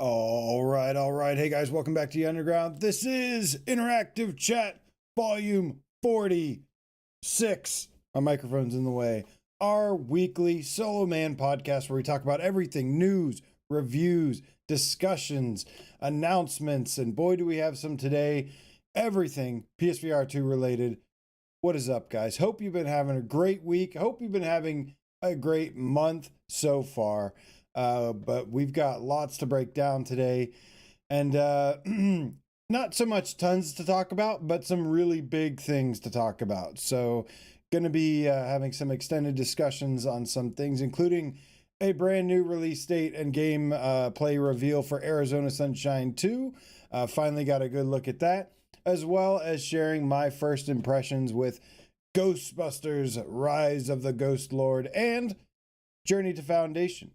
All right. Hey guys, welcome back to the Underground. This is Interactive Chat Volume 46. My microphone's in the way. Our weekly solo man podcast where we talk about everything news, reviews, discussions, announcements, and boy, do we have some today. Everything PSVR2 related. What is up, guys? Hope you've been having a great week. Hope you've been having a great month so far. But we've got lots to break down today, and not so much tons to talk about, but some really big things to talk about. So going to be having some extended discussions on some things, including a brand new release date and game play reveal for Arizona Sunshine 2. Finally got a good look at that, as well as sharing my first impressions with Ghostbusters, Rise of the Ghost Lord, and Journey to Foundation.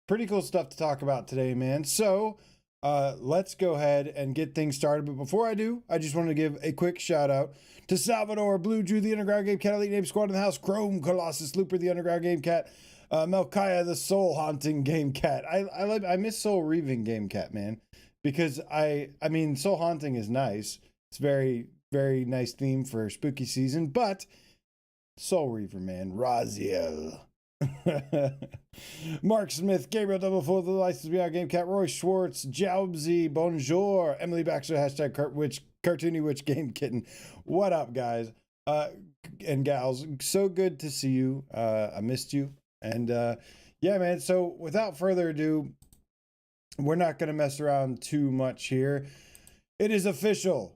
Pretty cool stuff to talk about today, man. So let's go ahead and get things started. But before I do, I just want to give a quick shout out to Salvador, Blue Jew, the Underground Game Cat, Elite Name Squad in the house, Chrome, Colossus, Looper, the Underground Game Cat, Melchiah, the Soul Haunting Game Cat. I miss Soul Reaving Game Cat, man, because I mean, Soul Haunting is nice. It's very, very nice theme for spooky season, but Soul Reaver, man, Raziel. Mark Smith, Gabriel Double Full of the License Beyond Game Cat, Roy Schwartz, Jowbsy, Bonjour, Emily Baxter, hashtag Cartoony Witch Game Kitten. What up, guys and gals? So good to see you. I missed you. And yeah, man. So without further ado, we're not going to mess around too much here. It is official.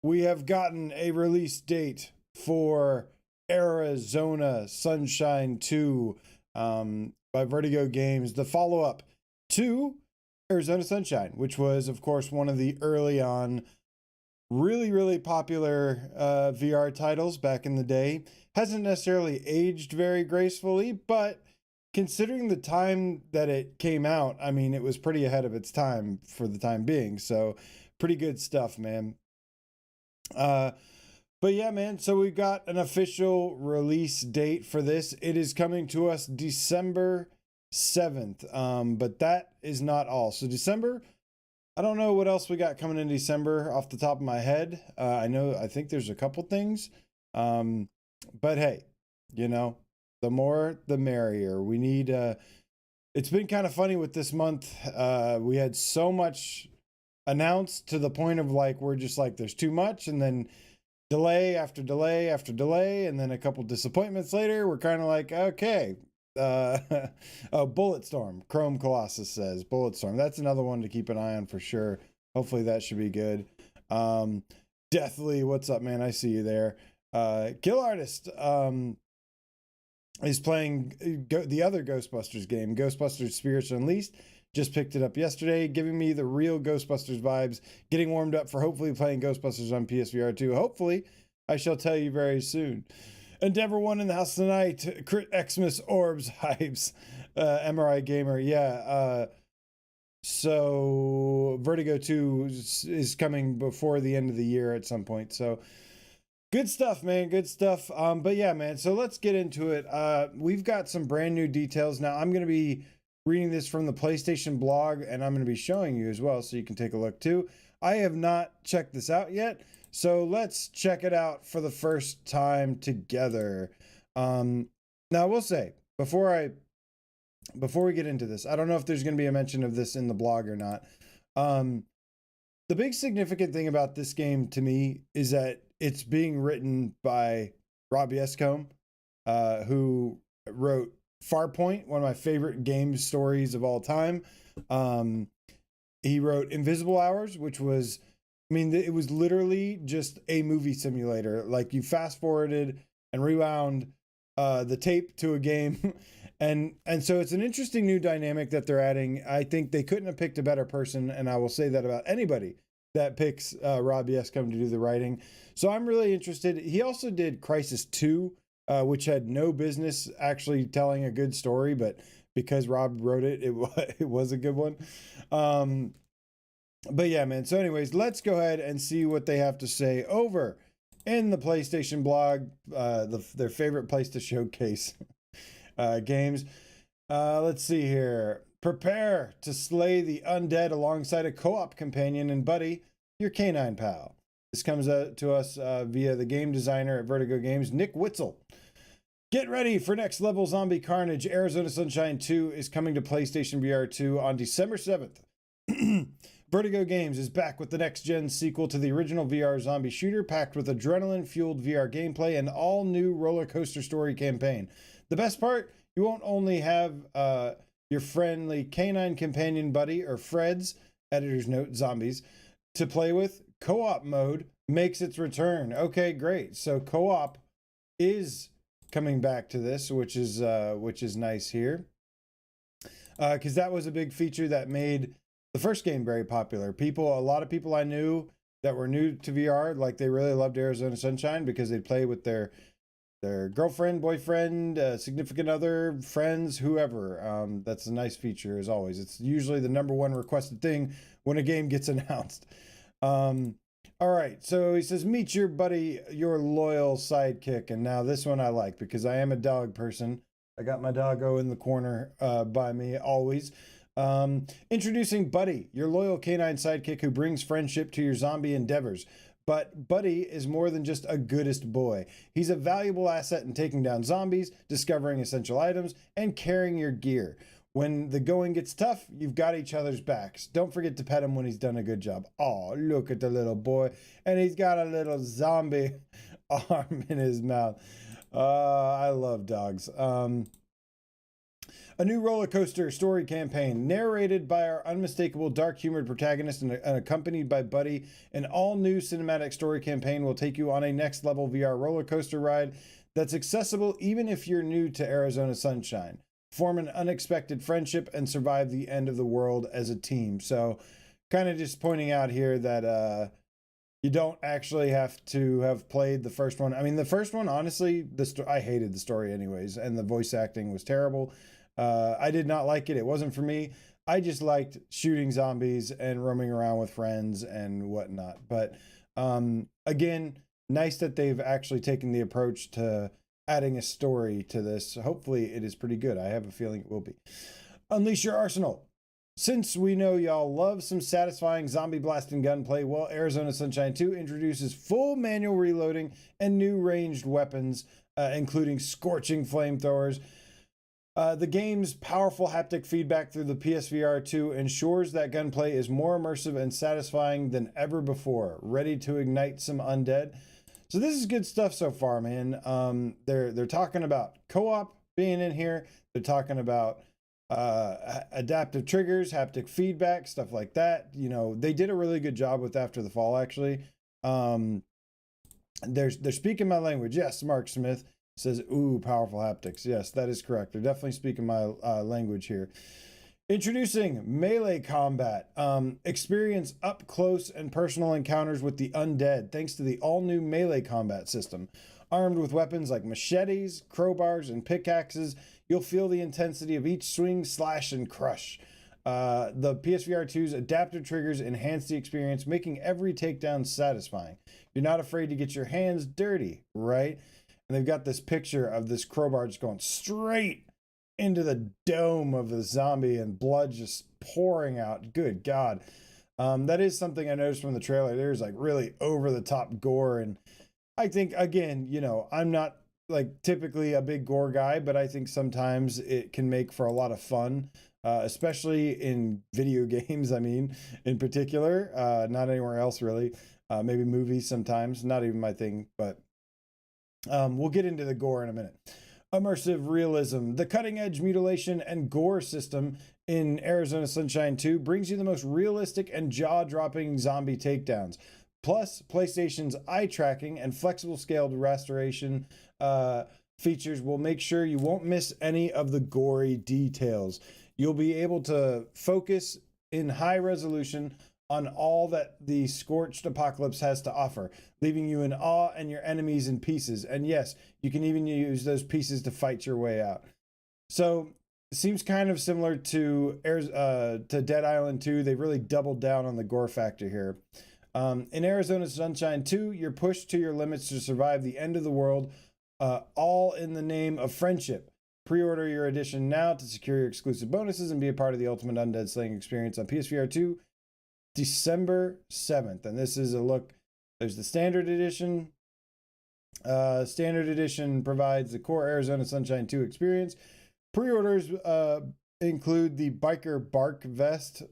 We have gotten a release date for Arizona Sunshine 2 by Vertigo Games, the follow-up to Arizona Sunshine, which was, of course, one of the early on really, really popular VR titles back in the day. Hasn't necessarily aged very gracefully, but considering the time that it came out, I mean, it was pretty ahead of its time for the time being. So pretty good stuff, man. But yeah, man, so we've got an official release date for this. It is coming to us December 7th, but that is not all. So December, I don't know what else we got coming in December off the top of my head. I think there's a couple things, but hey, you know, the more the merrier. We need, it's been kind of funny with this month. We had so much announced to the point of like, we're just like, there's too much, and then delay after delay after delay, and then a couple disappointments later, we're kind of like, okay. Oh, Bulletstorm, Chrome Colossus says Bulletstorm. That's another one to keep an eye on for sure. Hopefully that should be good. Deathly, what's up, man? I see you there. Kill Artist is playing the other Ghostbusters game, Ghostbusters Spirits Unleashed. Just picked it up yesterday, giving me the real Ghostbusters vibes, getting warmed up for hopefully playing Ghostbusters on PSVR 2. Hopefully, I shall tell you very soon. Endeavor 1 in the house tonight, Crit Xmas Orbs Hypes, MRI Gamer. Yeah, so Vertigo 2 is coming before the end of the year at some point. So good stuff, man. Good stuff. But yeah, man, so let's get into it. We've got some brand new details. Now, I'm going to be reading this from the PlayStation blog, and I'm going to be showing you as well, so you can take a look too. I have not checked this out yet, so let's check it out for the first time together. Now, I will say, before we get into this, I don't know if there's going to be a mention of this in the blog or not. The big significant thing about this game to me is that it's being written by Rob Escombe, who wrote Farpoint, one of my favorite game stories of all time. He wrote Invisible Hours, which was, I mean, it was literally just a movie simulator. Like, you fast forwarded and rewound the tape to a game. and so it's an interesting new dynamic that they're adding. I think they couldn't have picked a better person, and I will say that about anybody that picks Rob Escombe to do the writing. So I'm really interested. He also did Crisis 2, which had no business actually telling a good story, but because Rob wrote it, it was a good one. But yeah, man. So anyways, let's go ahead and see what they have to say over in the PlayStation blog, their favorite place to showcase games. Let's see here. Prepare to slay the undead alongside a co-op companion and buddy, your canine pal. This comes to us via the game designer at Vertigo Games, Nick Witzel. Get ready for next level zombie carnage. Arizona Sunshine 2 is coming to PlayStation VR 2 on December 7th. Vertigo Games is back with the next-gen sequel to the original VR zombie shooter, packed with adrenaline-fueled VR gameplay and all-new roller coaster story campaign. The best part, you won't only have your friendly canine companion buddy, or Freds, editor's note, zombies, to play with. Co-op mode makes its return. Okay, great. So co-op is coming back to this, which is nice here, because that was a big feature that made the first game very popular. A lot of people I knew that were new to VR, like they really loved Arizona Sunshine because they'd play with their girlfriend, boyfriend, significant other, friends, whoever. That's a nice feature as always. It's usually the number one requested thing when a game gets announced. All right, so he says, meet your buddy, your loyal sidekick. And now this one I like because I am a dog person. I got my doggo in the corner by me always. Introducing Buddy, your loyal canine sidekick who brings friendship to your zombie endeavors. But Buddy is more than just a goodest boy. He's a valuable asset in taking down zombies, discovering essential items, and carrying your gear. When the going gets tough, you've got each other's backs. Don't forget to pet him when he's done a good job. Oh, look at the little boy. And he's got a little zombie arm in his mouth. I love dogs. A new roller coaster story campaign, narrated by our unmistakable dark-humored protagonist and accompanied by Buddy. An all-new cinematic story campaign will take you on a next-level VR roller coaster ride that's accessible even if you're new to Arizona Sunshine. Form an unexpected friendship and survive the end of the world as a team. So, kind of just pointing out here that you don't actually have to have played the first one. I mean, the first one, honestly, I hated the story anyways, and the voice acting was terrible. I did not like it. It wasn't for me. I just liked shooting zombies and roaming around with friends and whatnot. But again, nice that they've actually taken the approach to adding a story to this. Hopefully it is pretty good. I have a feeling it will be. Unleash your arsenal. Since we know y'all love some satisfying zombie blasting gunplay, well, Arizona Sunshine 2 introduces full manual reloading and new ranged weapons, including scorching flamethrowers. The game's powerful haptic feedback through the PSVR2 ensures that gunplay is more immersive and satisfying than ever before. Ready to ignite some undead? So this is good stuff so far, man. They're talking about co-op being in here. They're talking about adaptive triggers, haptic feedback, stuff like that. You know, they did a really good job with After the Fall, actually. They're speaking my language. Yes, Mark Smith says, ooh, powerful haptics. Yes, that is correct. They're definitely speaking my language here. Introducing melee combat. Experience up close and personal encounters with the undead thanks to the all-new melee combat system. Armed with weapons like machetes, crowbars, and pickaxes, you'll feel the intensity of each swing, slash, and crush. The PSVR 2's adaptive triggers enhance the experience, making every takedown satisfying. You're not afraid to get your hands dirty, right? And they've got this picture of this crowbar just going straight into the dome of the zombie and blood just pouring out. Good God. That is something I noticed from the trailer. There's like really over the top gore. And I think, again, you know, I'm not like typically a big gore guy, but I think sometimes it can make for a lot of fun, especially in video games. I mean, in particular, not anywhere else really. Maybe movies sometimes, not even my thing, but we'll get into the gore in a minute. Immersive realism. The cutting-edge mutilation and gore system in Arizona Sunshine 2 brings you the most realistic and jaw-dropping zombie takedowns. Plus, PlayStation's eye tracking and flexible scaled restoration features will make sure you won't miss any of the gory details. You'll be able to focus in high resolution on all that the scorched apocalypse has to offer, leaving you in awe and your enemies in pieces. And yes, you can even use those pieces to fight your way out. So it seems kind of similar to Dead Island 2. They really doubled down on the gore factor here. In Arizona Sunshine 2, you're pushed to your limits to survive the end of the world, all in the name of friendship. Pre-order your edition now to secure your exclusive bonuses and be a part of the ultimate undead slaying experience on PSVR2 December 7th. And this is a look. There's the standard edition. Standard edition provides the core Arizona Sunshine 2 experience. Pre-orders include the Biker Bark Vest,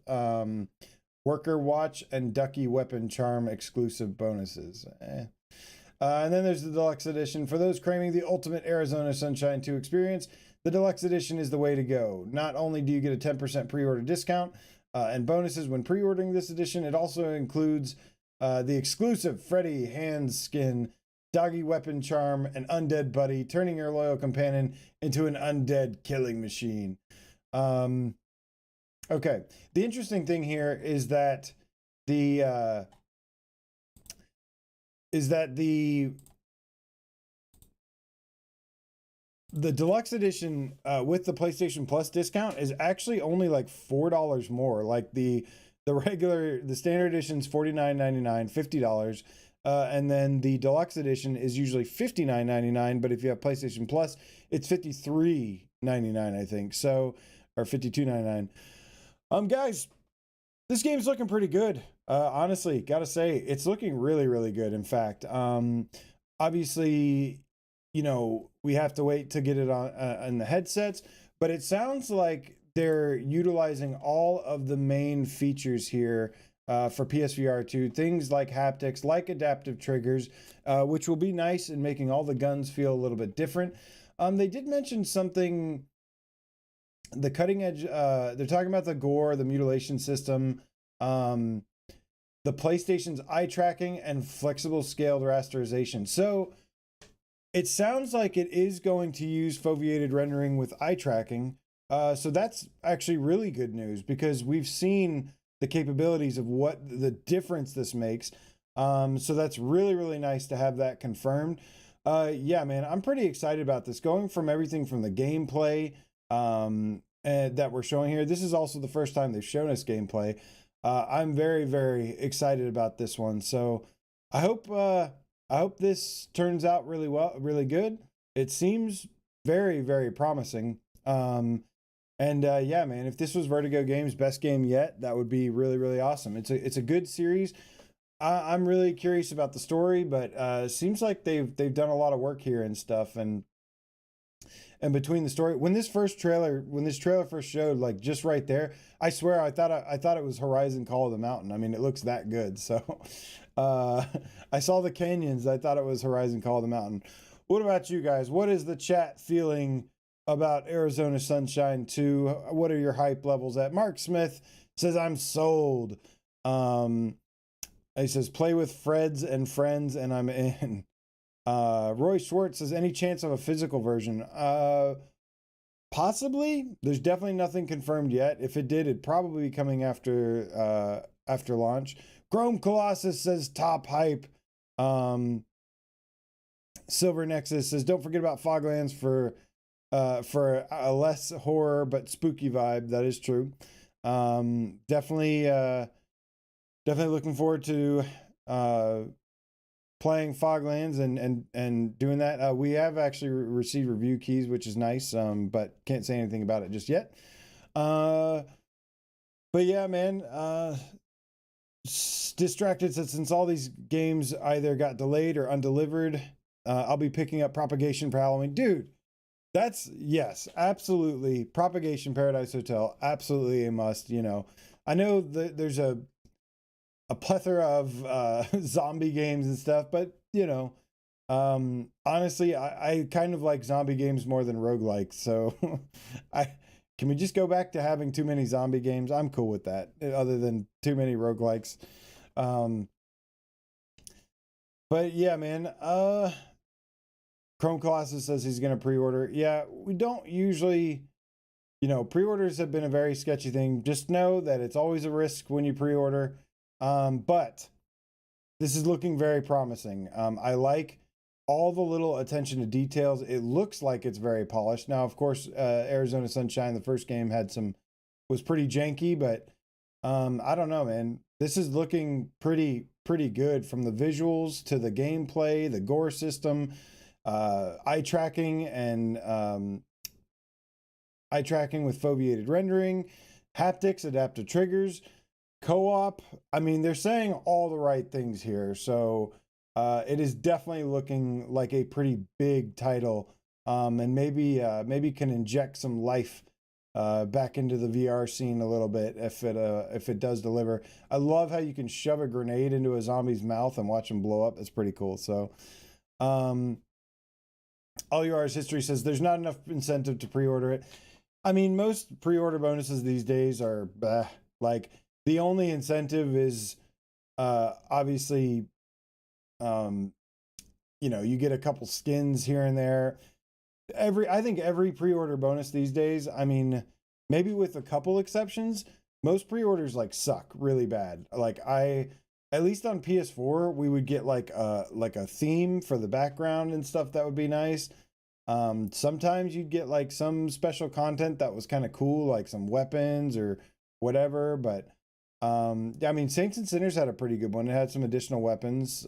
Worker Watch, and Ducky Weapon Charm exclusive bonuses. And then there's the Deluxe Edition. For those craving the ultimate Arizona Sunshine 2 experience, the Deluxe Edition is the way to go. Not only do you get a 10% pre-order discount and bonuses when pre-ordering this edition, it also includes the exclusive Freddy Hand Skin, Doggy Weapon Charm, and Undead Buddy, turning your loyal companion into an undead killing machine. Okay. The interesting thing here is that the Deluxe Edition with the PlayStation Plus discount is actually only like $4 more. Like the standard edition is $49.99, $50. And then the Deluxe Edition is usually $59.99, but if you have PlayStation Plus, it's $53.99, I think. So, or $52.99. Guys, this game's looking pretty good. Honestly, gotta say, it's looking really, really good. In fact, obviously, you know, we have to wait to get it on the headsets, but it sounds like they're utilizing all of the main features here for PSVR2, things like haptics, like adaptive triggers, which will be nice in making all the guns feel a little bit different. They did mention something, the cutting edge, they're talking about the gore, the mutilation system, the PlayStation's eye tracking, and flexible scaled rasterization. So it sounds like it is going to use foveated rendering with eye tracking. So that's actually really good news, because we've seen the capabilities of what the difference this makes. So that's really, really nice to have that confirmed. Yeah, man, I'm pretty excited about this. Going from everything from the gameplay that we're showing here. This is also the first time they've shown us gameplay. I'm very, very excited about this one. So I hope this turns out really well, really good. It seems very, very promising. Yeah, man, if this was Vertigo Games' best game yet, that would be really, really awesome. It's a good series. I'm really curious about the story, but seems like they've done a lot of work here and stuff. And between the story, when this trailer first showed, like just right there, I swear I thought it was Horizon Call of the Mountain. I mean, it looks that good. So I saw the canyons. I thought it was Horizon Call of the Mountain. What about you guys? What is the chat feeling about Arizona Sunshine 2? What are your hype levels at? Mark Smith says, I'm sold. He says, play with Freds and friends and I'm in. Roy Schwartz says, any chance of a physical version? Possibly. There's definitely nothing confirmed yet. If it did, it'd probably be coming after launch. Chrome Colossus says, top hype. Silver Nexus says, don't forget about Foglands for a less horror but spooky vibe. That is true. Definitely looking forward to playing Foglands and doing that. We have actually received review keys, which is nice, but can't say anything about it just yet. But yeah, man, Distracted said, since all these games either got delayed or undelivered, I'll be picking up Propagation for Halloween. Dude, that's, yes, absolutely. Propagation Paradise Hotel, absolutely a must. You know, I know that there's a plethora of zombie games and stuff, but you know, honestly, I kind of like zombie games more than roguelikes. So can we just go back to having too many zombie games? I'm cool with that, other than too many roguelikes. But yeah, man, Chrome Colossus says he's going to pre-order. Yeah, we don't usually, you know, pre-orders have been a very sketchy thing. Just know that it's always a risk when you pre-order. But this is looking very promising. I like all the little attention to details. It looks like it's very polished. Now, of course, Arizona Sunshine, the first game was pretty janky, but I don't know, man. This is looking pretty good, from the visuals to the gameplay, the gore system, eye tracking, and eye tracking with foveated rendering, haptics, adaptive triggers, co-op. I mean, they're saying all the right things here. So it is definitely looking like a pretty big title, and maybe can inject some life back into the VR scene a little bit if it does deliver. I love how you can shove a grenade into a zombie's mouth and watch him blow up. That's pretty cool. So, All Yours History says there's not enough incentive to pre-order it. I mean, most pre-order bonuses these days are like the only incentive is obviously you get a couple skins here and there. I think every pre-order bonus these days, I mean, maybe with a couple exceptions, most pre-orders like suck really bad. Like at least on PS4, we would get like a theme for the background and stuff that would be nice. Sometimes you'd get like some special content that was kind of cool, like some weapons or whatever, but I mean, Saints and Sinners had a pretty good one. It had some additional weapons.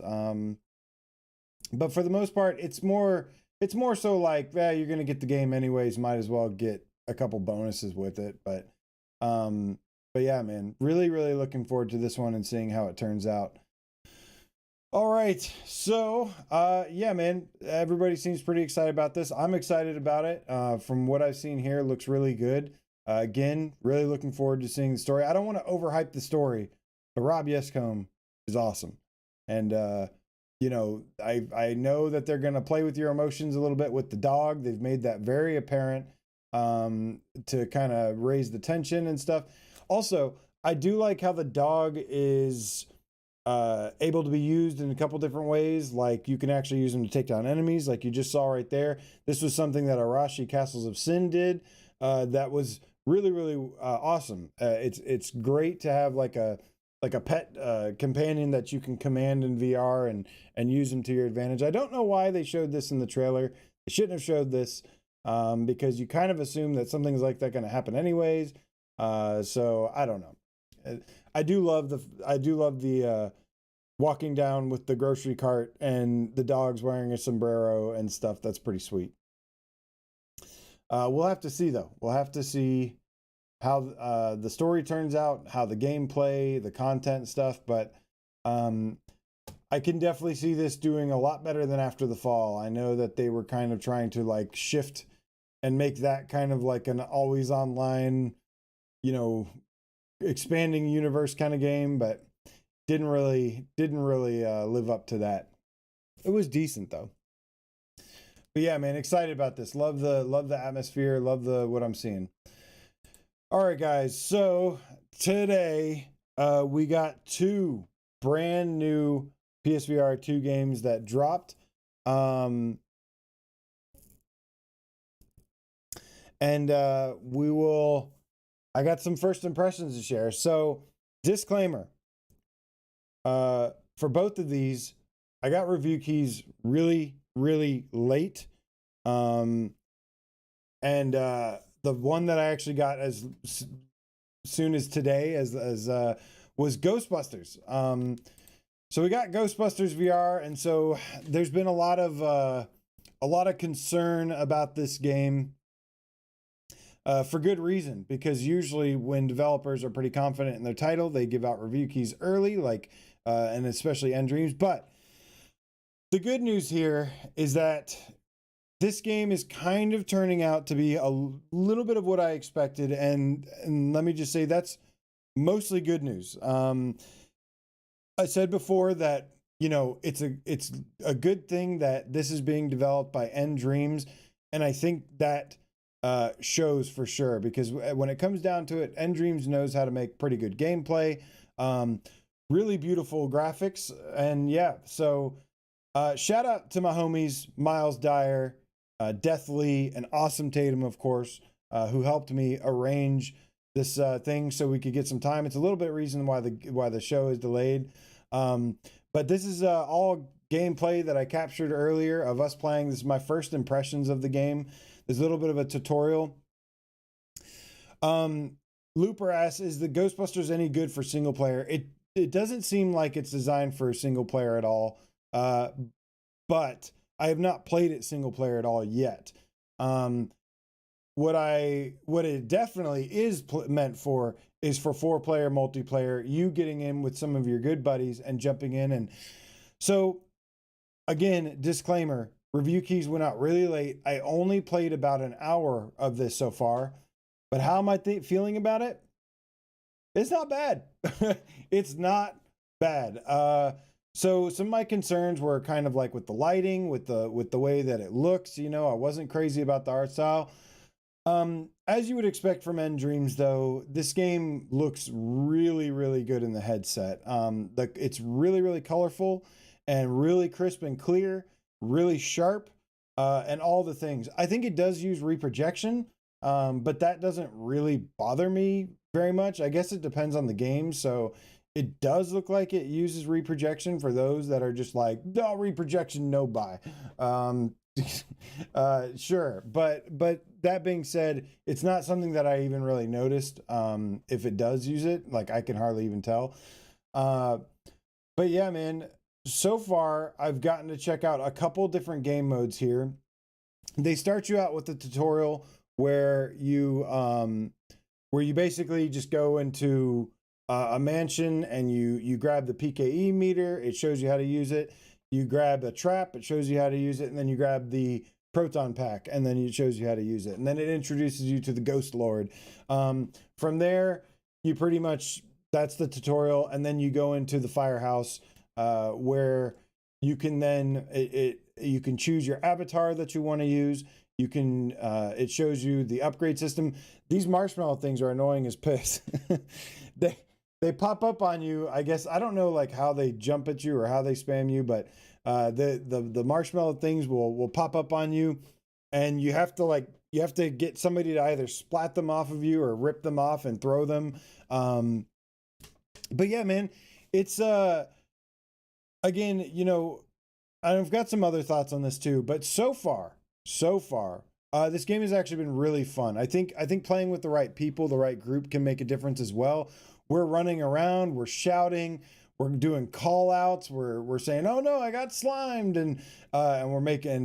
But for the most part, it's more so like, you're gonna get the game anyways, might as well get a couple bonuses with it. But yeah, man, really, really looking forward to this one and seeing how it turns out. All right, so yeah, man, everybody seems pretty excited about this. I'm excited about it. From what I've seen here, it looks really good. Again, really looking forward to seeing the story. I don't want to overhype the story, but Rob Yescombe is awesome. And, I know that they're going to play with your emotions a little bit with the dog. They've made that very apparent to kind of raise the tension and stuff. Also, I do like how the dog is able to be used in a couple different ways. Like you can actually use them to take down enemies, like you just saw right there. This was something that Arashi Castles of Sin did that was really, really awesome. It's great to have like a pet companion that you can command in VR and use them to your advantage. I don't know why they showed this in the trailer. They shouldn't have showed this because you kind of assume that something's like that going to happen anyways. So I don't know. I do love the walking down with the grocery cart and the dog's wearing a sombrero and stuff. That's pretty sweet. We'll have to see though. We'll have to see how the story turns out, how the gameplay, the content stuff, but I can definitely see this doing a lot better than After the Fall. I know that they were kind of trying to like shift and make that kind of like an always online, expanding universe kind of game, but didn't really live up to that. It was decent though. But yeah, man, excited about this. Love the atmosphere, love what I'm seeing. All right, guys. So today we got two brand new PSVR2 games that dropped. And I got some first impressions to share. So disclaimer, for both of these, I got review keys really, really late. The one that I actually got as soon as today was Ghostbusters. So we got Ghostbusters VR, and so there's been a lot of concern about this game. For good reason, because usually when developers are pretty confident in their title, they give out review keys early, and especially nDreams. But the good news here is that this game is kind of turning out to be a little bit of what I expected, and let me just say that's mostly good news. I said before that it's a good thing that this is being developed by nDreams, and I think that shows for sure, because when it comes down to it, nDreams knows how to make pretty good gameplay, really beautiful graphics, and yeah. So shout out to my homies Miles Dyer, Deathly, and Awesome Tatum, of course, who helped me arrange this thing so we could get some time. It's a little bit reason why the show is delayed, but this is all gameplay that I captured earlier of us playing. This is my first impressions of the game. There's a little bit of a tutorial. Looper asks, is the Ghostbusters any good for single player? It doesn't seem like it's designed for single player at all, but I have not played it single player at all yet. what it definitely is meant for is for 4-player multiplayer, you getting in with some of your good buddies and jumping in. And so again, disclaimer, review keys went out really late. I only played about an hour of this so far, but how am I feeling about it? It's not bad. It's not bad. So some of my concerns were kind of like with the lighting, with the way that it looks. You know, I wasn't crazy about the art style. As you would expect from End Dreams, though, this game looks really, really good in the headset. It's really, really colorful and really crisp and clear, really sharp, and all the things. I think it does use reprojection, but that doesn't really bother me very much. I guess it depends on the game. So it does look like it uses reprojection for those that are just like, no reprojection, no buy. Sure, but that being said, it's not something that I even really noticed. If it does use it, like I can hardly even tell. But yeah, man, so far I've gotten to check out a couple different game modes here. They start you out with a tutorial where you basically just go into a mansion and you grab the PKE meter. It shows you how to use it. You grab a trap, it shows you how to use it, and then you grab the proton pack, and then it shows you how to use it. And then it introduces you to the Ghost Lord. From there, you pretty much, that's the tutorial, and then you go into the firehouse, where you can then, you can choose your avatar that you want to use. You can, it shows you the upgrade system. These marshmallow things are annoying as piss. They pop up on you. I guess I don't know like how they jump at you or how they spam you, but the marshmallow things will pop up on you, and you have to get somebody to either splat them off of you or rip them off and throw them. But yeah, man, it's again, you know, I've got some other thoughts on this too, but so far, this game has actually been really fun. I think playing with the right people, the right group can make a difference as well. We're running around, we're shouting, we're doing call outs, we're saying, oh no, I got slimed, and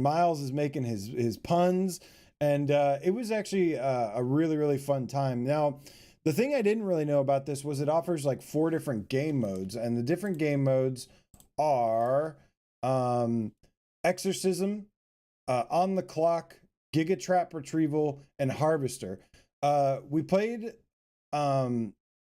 Miles is making his puns, and it was actually a really, really fun time. Now, the thing I didn't really know about this was it offers like 4 different game modes, and the different game modes are Exorcism, On the Clock, Giga Trap Retrieval, and Harvester. We played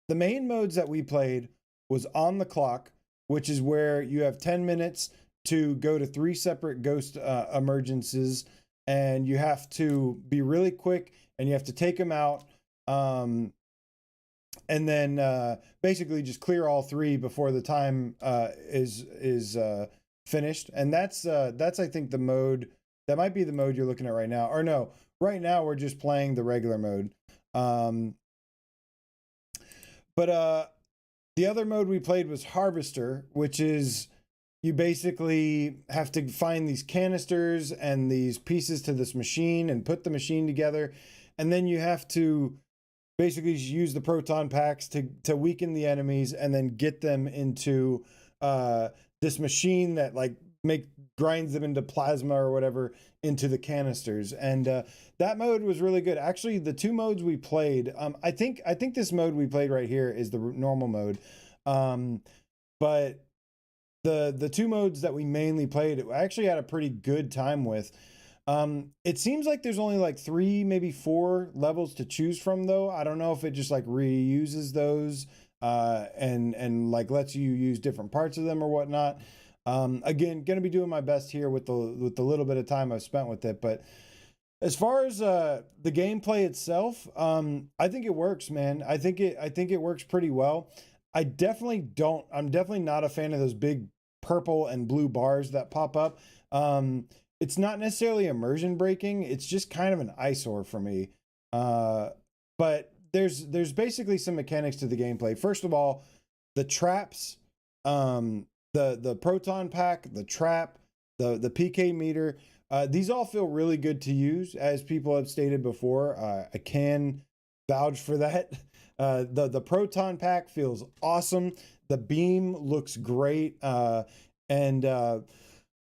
the main modes that we played was On the Clock, which is where you have 10 minutes to go to 3 separate ghost emergencies, and you have to be really quick, and you have to take them out, and then basically just clear all 3 before the time is finished. And that's I think the mode that might be the mode you're looking at right now. Or no, right now we're just playing the regular mode. But the other mode we played was Harvester, which is you basically have to find these canisters and these pieces to this machine and put the machine together. And then you have to basically use the proton packs to weaken the enemies and then get them into this machine that like grinds them into plasma or whatever into the canisters. And that mode was really good. Actually, the 2 modes we played, I think this mode we played right here is the normal mode. But the 2 modes that we mainly played, I actually had a pretty good time with. It seems like there's only like 3, maybe 4 levels to choose from though. I don't know if it just like reuses those and like lets you use different parts of them or whatnot. Again, gonna be doing my best here with the little bit of time I've spent with it. But as far as the gameplay itself, I think it works, man. I think it works pretty well. I'm definitely not a fan of those big purple and blue bars that pop up. It's not necessarily immersion breaking. It's just kind of an eyesore for me. But there's basically some mechanics to the gameplay. First of all, the traps, the proton pack, the trap, the PK meter, these all feel really good to use, as people have stated before. I can vouch for that. The proton pack feels awesome. The beam looks great. And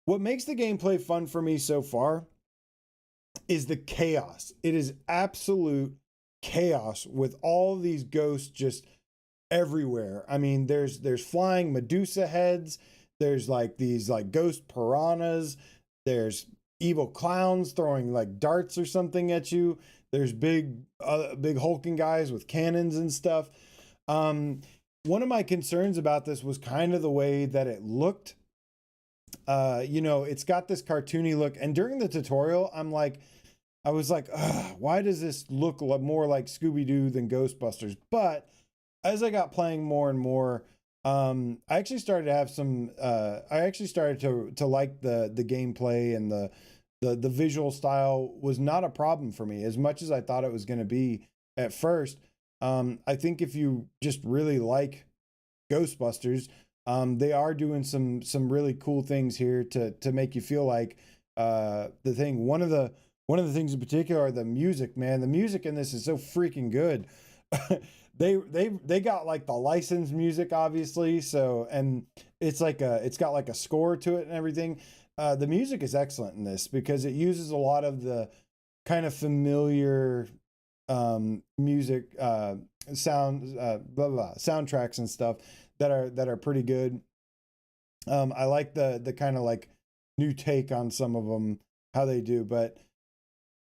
what makes the gameplay fun for me so far is the chaos. It is absolute chaos with all these ghosts just everywhere. I mean, there's flying Medusa heads, there's like these like ghost piranhas, there's evil clowns throwing like darts or something at you. There's big hulking guys with cannons and stuff. One of my concerns about this was kind of the way that it looked. It's got this cartoony look, and during the tutorial, I was like, why does this look more like Scooby-Doo than Ghostbusters? But as I got playing more and more, I actually started to have to like the gameplay, and the visual style was not a problem for me as much as I thought it was going to be at first. I think if you just really like Ghostbusters, they are doing some really cool things here to make you feel like the thing. One of the things in particular are the music, man. The music in this is so freaking good. They got like the licensed music, obviously, so, and it's got like a score to it and everything. The music is excellent in this because it uses a lot of the kind of familiar music soundtracks and stuff that are pretty good. I like the kind of like new take on some of them, how they do, but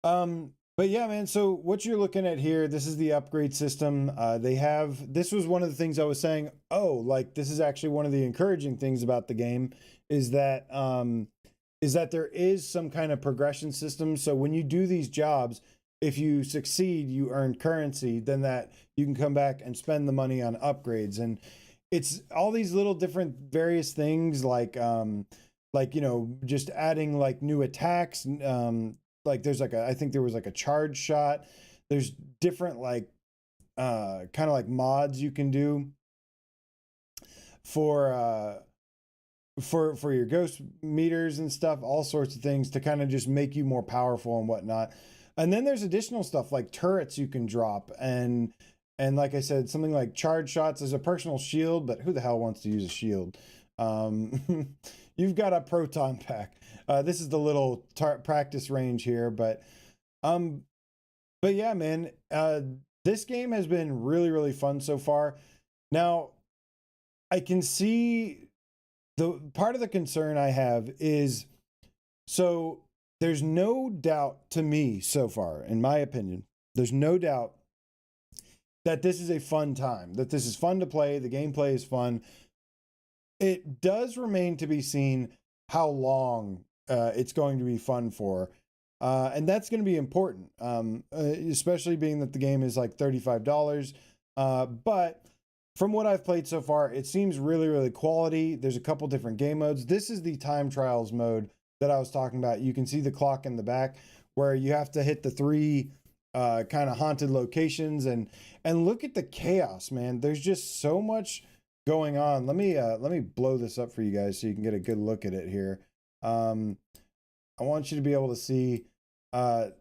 yeah, man. So what you're looking at here, this is the upgrade system. This was one of the things I was saying. Oh, like this is actually one of the encouraging things about the game is that there is some kind of progression system. So when you do these jobs, if you succeed, you earn currency, then that you can come back and spend the money on upgrades. And it's all these little different various things just adding like new attacks. Like there's I think there was like a charge shot. There's different like kind of like mods you can do for your ghost meters and stuff, all sorts of things to kind of just make you more powerful and whatnot. And then there's additional stuff like turrets you can drop, and like I said, something like charge shots as a personal shield, but who the hell wants to use a shield? You've got a proton pack. This is the little practice range here, but yeah, man, this game has been really, really fun so far. Now, I can see the part of the concern I have is, so there's no doubt to me so far, in my opinion, there's no doubt that this is a fun time, that this is fun to play. The gameplay is fun. It does remain to be seen how long it's going to be fun for. And that's going to be important, especially being that the game is like $35. But from what I've played so far, it seems really, really quality. There's a couple different game modes. This is the time trials mode that I was talking about. You can see the clock in the back where you have to hit the 3 kind of haunted locations, and look at the chaos, man. There's just so much going on. Let me blow this up for you guys so you can get a good look at it here. I want you to be able to see, I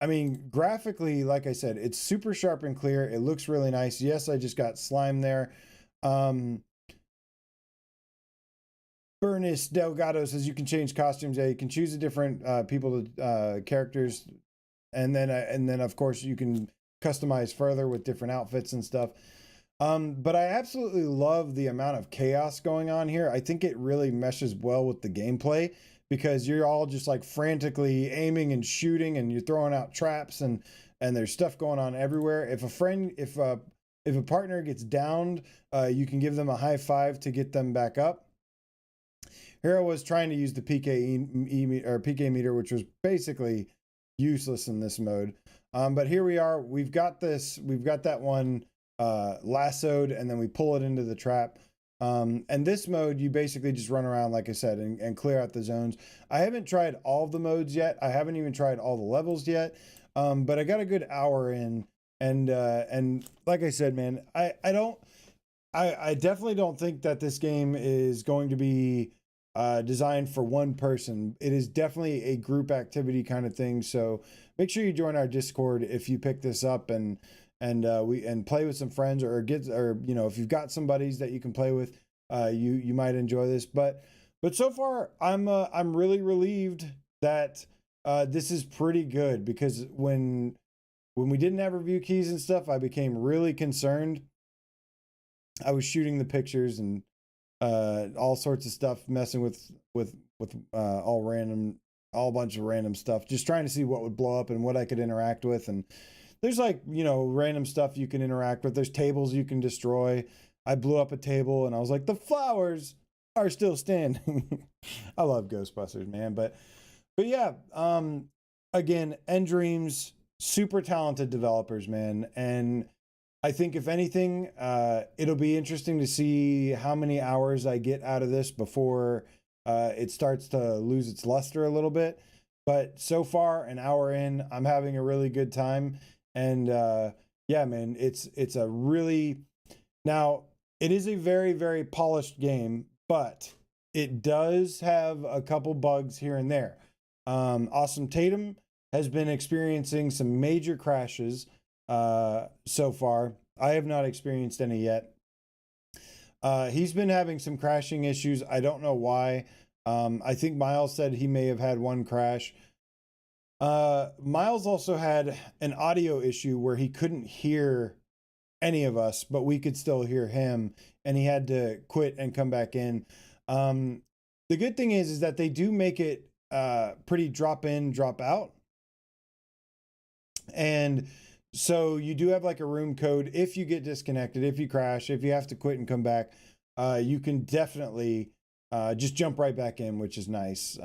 mean, graphically, like I said, it's super sharp and clear. It looks really nice. Yes, I just got slime there. Bernice Delgado says you can change costumes. Yeah, you can choose a different characters, and then of course you can customize further with different outfits and stuff. But I absolutely love the amount of chaos going on here. I think it really meshes well with the gameplay because you're all just like frantically aiming and shooting, and you're throwing out traps, and there's stuff going on everywhere. If a partner gets downed, you can give them a high five to get them back up. Here I was trying to use the PK meter, which was basically useless in this mode. But here we are. We've got that one lassoed, and then we pull it into the trap. And this mode, you basically just run around, like I said, and clear out the zones. I haven't tried all of the modes yet. I haven't even tried all the levels yet. But I got a good hour in, and like I said, man, I definitely don't think that this game is going to be designed for one person. It is definitely a group activity kind of thing. So make sure you join our Discord if you pick this up, and play with some friends, or if you've got some buddies that you can play with, you might enjoy this. But so far I'm really relieved that this is pretty good because when we didn't have review keys and stuff, I became really concerned. I was shooting the pictures and all sorts of stuff, messing with all bunch of random stuff, just trying to see what would blow up and what I could interact with. And there's like, random stuff you can interact with. There's tables you can destroy. I blew up a table and I was like, the flowers are still standing. I love Ghostbusters, man. But yeah, again, End Dreams, super talented developers, man. And I think if anything, it'll be interesting to see how many hours I get out of this before it starts to lose its luster a little bit. But so far, an hour in, I'm having a really good time. And yeah, man, it's a really, now it is a very, very polished game, but it does have a couple bugs here and there. Awesome Tatum has been experiencing some major crashes so far. I have not experienced any yet. He's been having some crashing issues. I don't know why. I think Miles said he may have had one crash. Miles also had an audio issue where he couldn't hear any of us, but we could still hear him, and he had to quit and come back in. The good thing is that they do make it pretty drop in, drop out. And so you do have like a room code. If you get disconnected, if you crash, if you have to quit and come back, you can definitely just jump right back in, which is nice.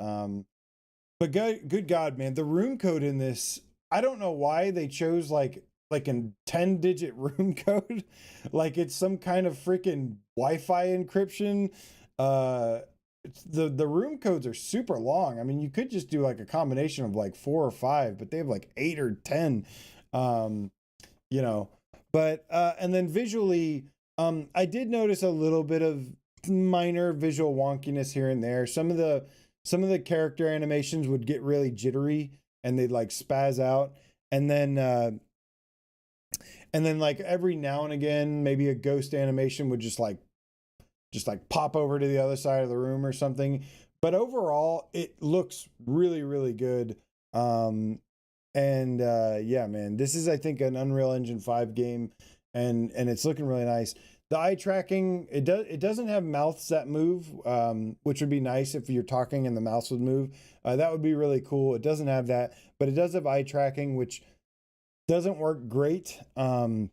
But good God, man, the room code in this, I don't know why they chose like a 10-digit room code. Like it's some kind of freaking Wi-Fi encryption. The room codes are super long. I mean, you could just do like a combination of like 4 or 5, but they have like 8 or 10. But and then visually, I did notice a little bit of minor visual wonkiness here and there. Some of the character animations would get really jittery and they'd like spaz out, and then like every now and again, maybe a ghost animation would just like pop over to the other side of the room or something. But overall, it looks really, really good. Yeah, man, this is, I think, an Unreal Engine 5 game, and it's looking really nice. The eye tracking, it doesn't have mouths that move, which would be nice if you're talking and the mouse would move. That would be really cool. It doesn't have that, but it does have eye tracking, which doesn't work great. Kind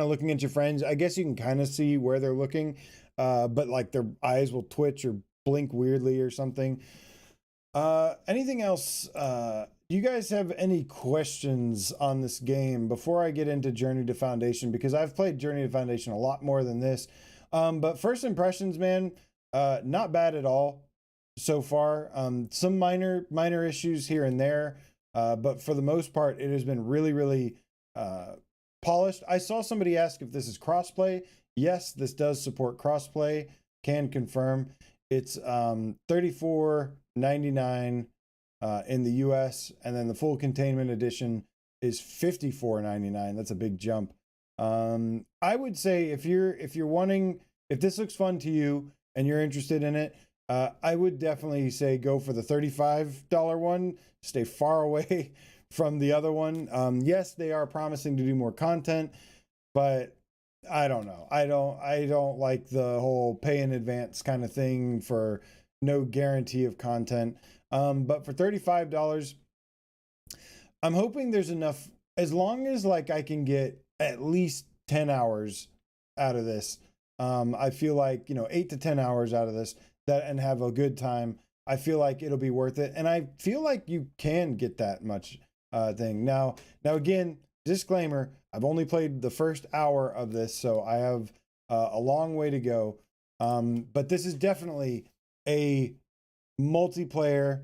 of looking at your friends, I guess you can kind of see where they're looking, but like their eyes will twitch or blink weirdly or something. Anything else? Do you guys have any questions on this game before I get into Journey to Foundation? Because I've played Journey to Foundation a lot more than this. But first impressions, man, not bad at all so far. Some minor issues here and there, but for the most part, it has been really, really polished. I saw somebody ask if this is crossplay. Yes, this does support crossplay. Can confirm. It's $34.99 in the US, and then the full containment edition is $54.99. That's a big jump. I would say if this looks fun to you and you're interested in it, I would definitely say go for the $35 one. Stay far away from the other one. Yes, they are promising to do more content, but I don't know. I don't like the whole pay in advance kind of thing for no guarantee of content. But for $35, I'm hoping there's enough, as long as like I can get at least 10 hours out of this. I feel like, 8 to 10 hours out of this and have a good time. I feel like it'll be worth it. And I feel like you can get that much thing. Now again, disclaimer, I've only played the first hour of this, so I have a long way to go. But this is definitely a multiplayer.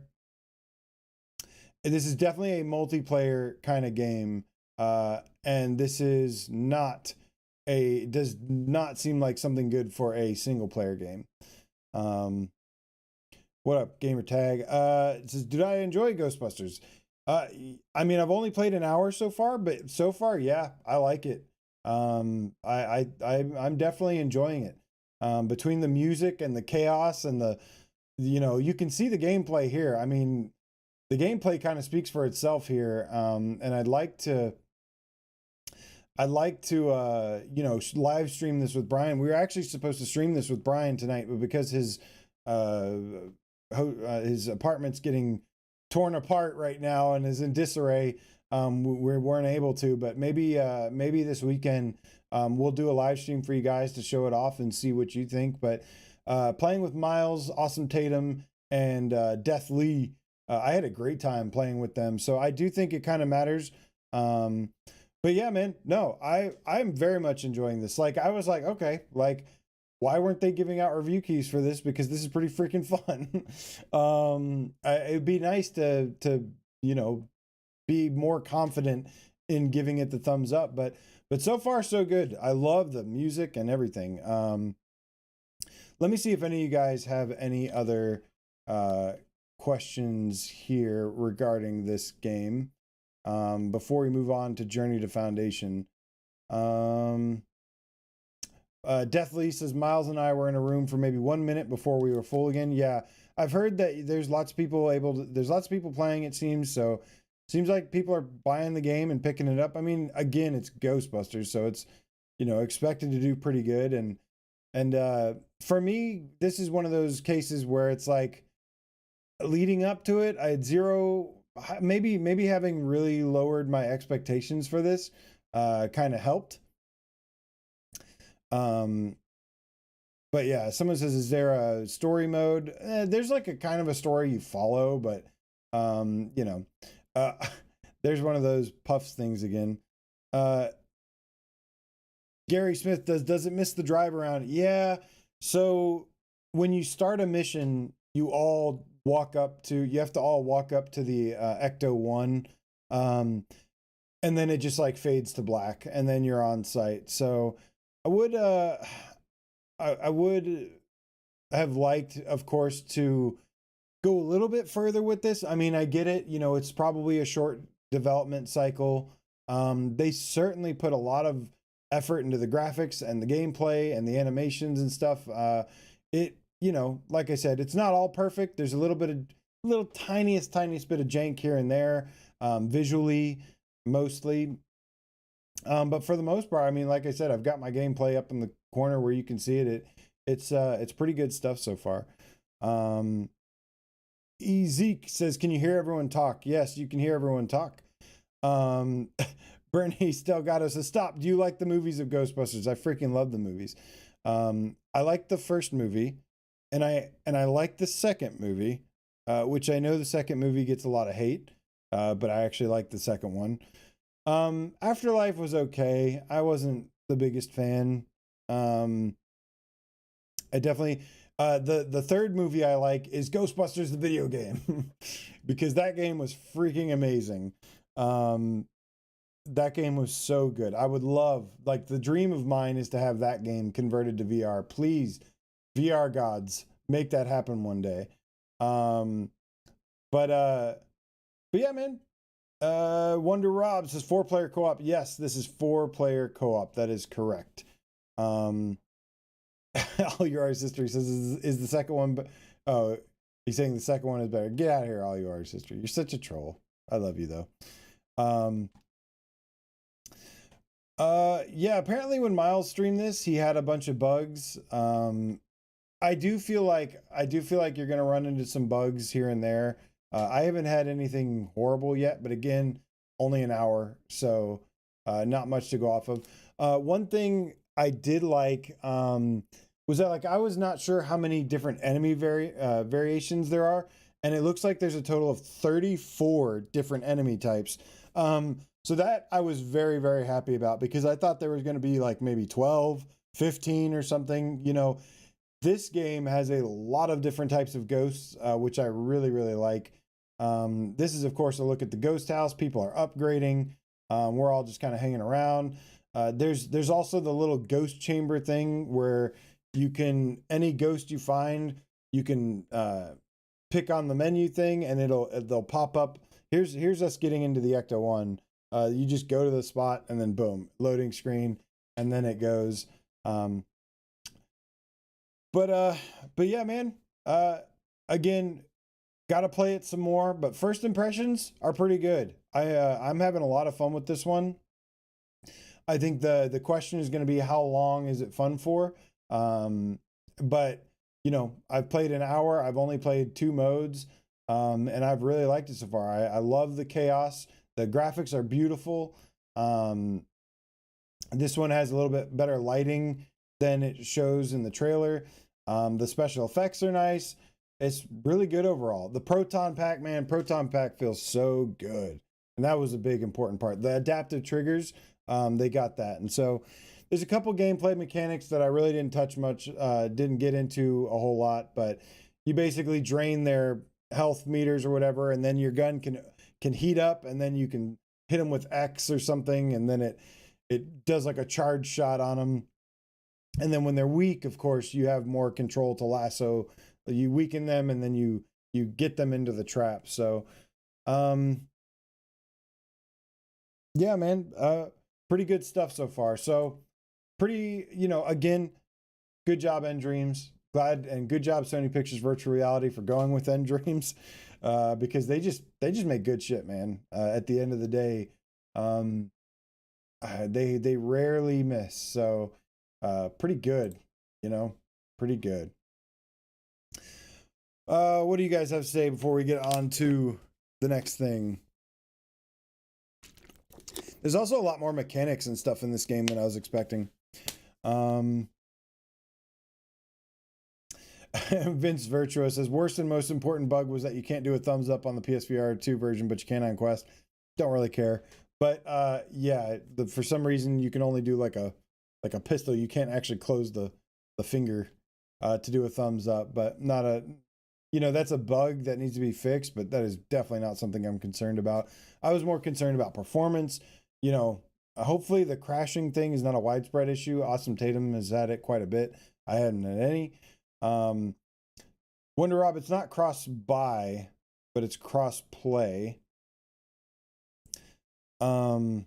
This is definitely a multiplayer kind of game. And this is does not seem like something good for a single player game. What up, gamer tag? It says, did I enjoy Ghostbusters? I mean, I've only played an hour so far, but so far, yeah, I like it. I'm definitely enjoying it. Between the music and the chaos and you can see the gameplay here. I mean, the gameplay kind of speaks for itself here. And I'd like to live stream this with Brian. We were actually supposed to stream this with Brian tonight, but because his apartment's getting torn apart right now and is in disarray, we weren't able to. But maybe this weekend we'll do a live stream for you guys to show it off and see what you think. But playing with Miles, Awesome Tatum, and Death Lee, I had a great time playing with them. So I do think it kind of matters. But yeah, man, no, I'm very much enjoying this. Like, I was like, okay, like, why weren't they giving out review keys for this? Because this is pretty freaking fun. It'd be nice to be more confident in giving it the thumbs up. But so far, so good. I love the music and everything. Let me see if any of you guys have any other questions here regarding this game. Before we move on to Journey to Foundation. Deathly says Miles and I were in a room for maybe 1 minute before we were full again. Yeah, I've heard that there's lots of people playing, it seems. So seems like people are buying the game and picking it up. I mean, again, it's Ghostbusters, so it's expected to do pretty good. And for me, this is one of those cases where it's like, leading up to it, I had zero. Maybe having really lowered my expectations for this kind of helped. But yeah, someone says, is there a story mode? There's like a kind of a story you follow, but there's one of those puffs things again. Gary Smith does it miss the drive around? Yeah. So when you start a mission, you have to all walk up to the Ecto 1, and then it just like fades to black, and then you're on site. So I would have liked, of course, to go a little bit further with this. I mean, I get it, it's probably a short development cycle. They certainly put a lot of effort into the graphics and the gameplay and the animations and stuff. Like I said, it's not all perfect. There's a little tiniest bit of jank here and there, visually, mostly. But for the most part, I mean, like I said, I've got my gameplay up in the corner where you can see it. It's pretty good stuff so far. Zeke says, can you hear everyone talk? Yes, you can hear everyone talk. Bernie Stelgato says, stop. Do you like the movies of Ghostbusters? I freaking love the movies. I like the first movie. And I like the second movie, which I know the second movie gets a lot of hate, but I actually like the second one. Afterlife was okay. I wasn't the biggest fan. I definitely the third movie I like is Ghostbusters the video game because that game was freaking amazing. That game was so good. I would love, like, the dream of mine is to have that game converted to VR. Please, VR gods, make that happen one day. But yeah, man. Wonder Rob says 4-player co-op. Yes, this is 4-player co-op. That is correct. All Your Artist History says, is the second one, but he's saying the second one is better. Get out of here, All Your Artist History. You're such a troll. I love you though. Yeah, apparently when Miles streamed this, he had a bunch of bugs. I do feel like you're gonna run into some bugs here and there. I haven't had anything horrible yet, but again, only an hour, so not much to go off of. One thing I did like was that, like, I was not sure how many different enemy variations there are, and it looks like there's a total of 34 different enemy types. So that I was very, very happy about, because I thought there was going to be like maybe 12, 15 or something. This game has a lot of different types of ghosts, which I really, really like. This is, of course, a look at the ghost house. People are upgrading. We're all just kind of hanging around. There's also the little ghost chamber thing where you can, any ghost you find, you can pick on the menu thing and they'll pop up. Here's us getting into the Ecto 1. You just go to the spot and then boom, loading screen, and then it goes. But yeah, man. Again, Got to play it some more, but first impressions are pretty good. I'm having a lot of fun with this one. I think the question is going to be how long is it fun for? But you know, I've played an hour. I've only played 2 modes, and I've really liked it so far. I love the chaos. The graphics are beautiful. This one has a little bit better lighting than it shows in the trailer. The special effects are nice. It's really good overall. The Proton Pack, man, Proton Pack feels so good. And that was a big important part. The adaptive triggers, they got that. And so there's a couple gameplay mechanics that I really didn't touch much, didn't get into a whole lot, but you basically drain their health meters or whatever, and then your gun can heat up, and then you can hit them with X or something, and then it does like a charge shot on them. And then when they're weak, of course, you have more control to lasso. You weaken them, and then you get them into the trap. So, yeah, man, pretty good stuff so far. So, pretty, you know, again, good job, End Dreams. Glad and good job, Sony Pictures Virtual Reality, for going with End Dreams, because they just make good shit, man. At the end of the day, they rarely miss. So, pretty good, you know, pretty good. What do you guys have to say before we get on to the next thing? There's also a lot more mechanics and stuff in this game than I was expecting. Vince Virtuo says, worst and most important bug was that you can't do a thumbs up on the PSVR2 version, but you can on Quest. Don't really care. But yeah, for some reason you can only do like a pistol. You can't actually close the finger to do a thumbs up, but not a, you know, that's a bug that needs to be fixed, but that is definitely not something I'm concerned about. I was more concerned about performance. You know, hopefully the crashing thing is not a widespread issue. Awesome Tatum has had it quite a bit. I hadn't had any. Wonder Rob, it's not cross-buy, but it's cross-play. But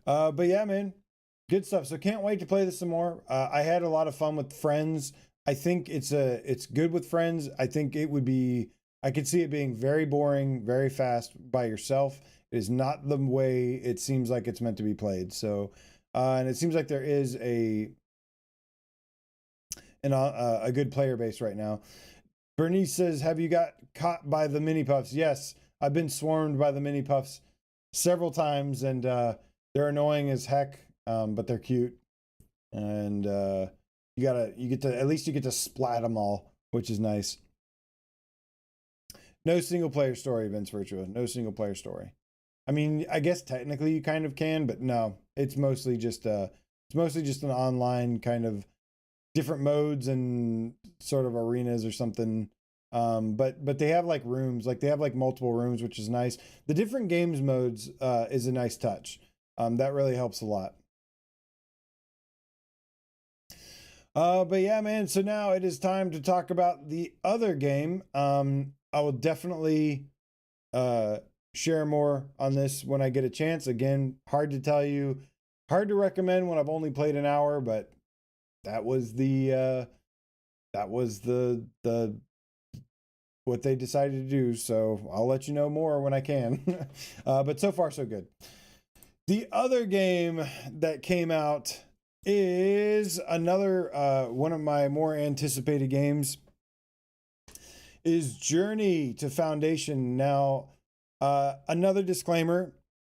yeah, man, good stuff. So can't wait to play this some more. I had a lot of fun with friends. I think it's good with friends. I think I could see it being very boring, very fast by yourself. It is not the way it seems like it's meant to be played. So, and it seems like there is a good player base right now. Bernice says, have you got caught by the mini puffs? Yes, I've been swarmed by the mini puffs several times, and they're annoying as heck, but they're cute. And you get to splat them all, which is nice. No single player story, Vince Virtua. No single player story. I mean, I guess technically you kind of can, but no, it's mostly just an online kind of different modes and sort of arenas or something. But they have like rooms, like they have like multiple rooms, which is nice. The different games modes is a nice touch. That really helps a lot. But yeah, man, so now it is time to talk about the other game. I will definitely share more on this when I get a chance. Again, hard to tell you, hard to recommend when I've only played an hour, but that was the what they decided to do. So I'll let you know more when I can. But so far so good. The other game that came out is another one of my more anticipated games, is Journey to Foundation. Now, another disclaimer,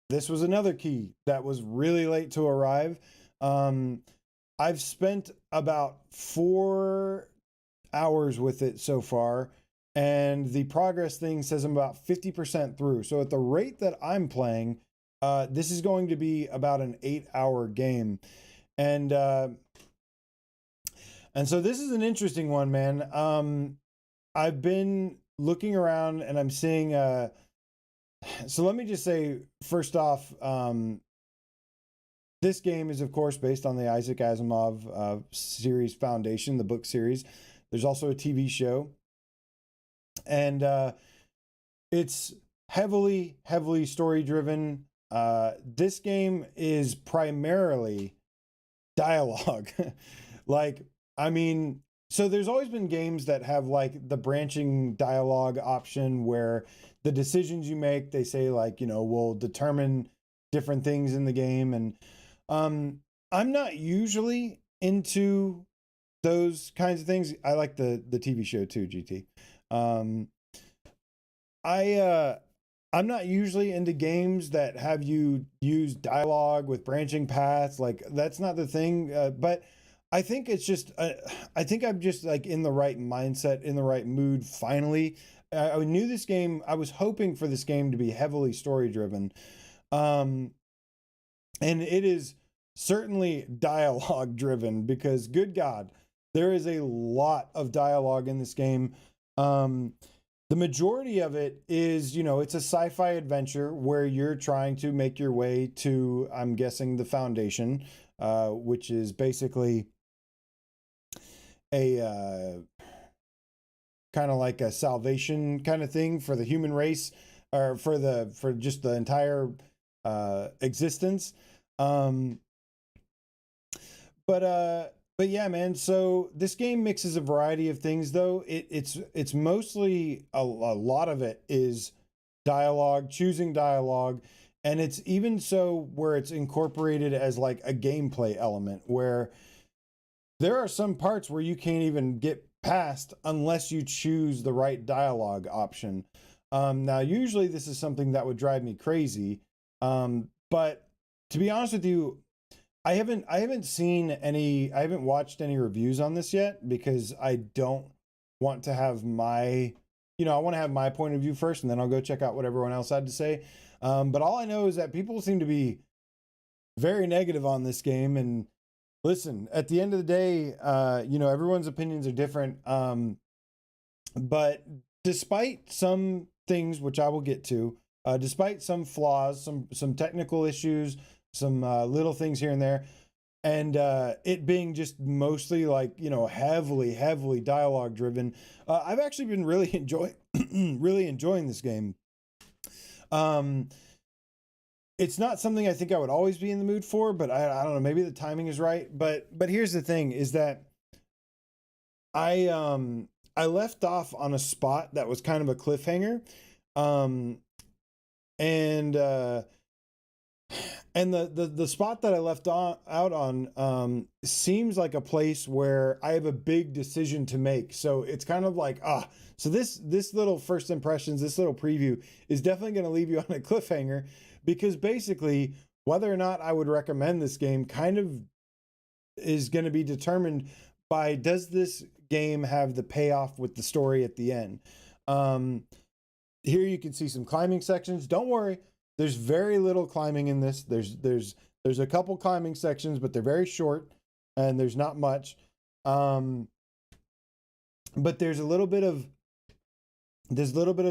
this was another key that was really late to arrive. I've spent about 4 hours with it so far, and the progress thing says I'm about 50% through. So at the rate that I'm playing, this is going to be about an 8-hour game. And so this is an interesting one, man. I've been looking around and I'm seeing, so let me just say, first off, this game is, of course, based on the Isaac Asimov series Foundation, the book series. There's also a TV show. And it's heavily story-driven. This game is primarily dialogue. Like, I mean, so there's always been games that have like the branching dialogue option where the decisions you make, they say like, will determine different things in the game. And I'm not usually into those kinds of things. I like the TV show too, GT. Um, I'm not usually into games that have you use dialogue with branching paths. Like that's not the thing. But I think it's just I think I'm just like in the right mindset, in the right mood. Finally, I knew this game. I was hoping for this game to be heavily story driven, and it is certainly dialogue driven because good God, there is a lot of dialogue in this game. The majority of it is, it's a sci-fi adventure where you're trying to make your way to, I'm guessing, the Foundation, which is basically a kind of like a salvation kind of thing for the human race, or for just the entire existence. But yeah, man. So this game mixes a variety of things, though. It's mostly a lot of it is dialogue, choosing dialogue, and it's even so where it's incorporated as like a gameplay element, where there are some parts where you can't even get past unless you choose the right dialogue option. Now, usually this is something that would drive me crazy, but to be honest with you, I haven't watched any reviews on this yet because I don't want to have I want to have my point of view first, and then I'll go check out what everyone else had to say. But all I know is that people seem to be very negative on this game. And listen, at the end of the day, everyone's opinions are different. But despite some things, which I will get to, despite some flaws, some technical issues, some little things here and there, and it being just mostly like heavily dialogue driven, I've actually been really enjoying this game. It's not something I think I would always be in the mood for, but I don't know, maybe the timing is right. But here's the thing, is that I left off on a spot that was kind of a cliffhanger, and the spot that I left out on seems like a place where I have a big decision to make. So it's kind of like, so this little first impressions, this little preview is definitely going to leave you on a cliffhanger, because basically whether or not I would recommend this game kind of is going to be determined by, does this game have the payoff with the story at the end? Here you can see some climbing sections. Don't worry, there's very little climbing in this. There's a couple climbing sections, but they're very short and there's not much. But there's a little bit of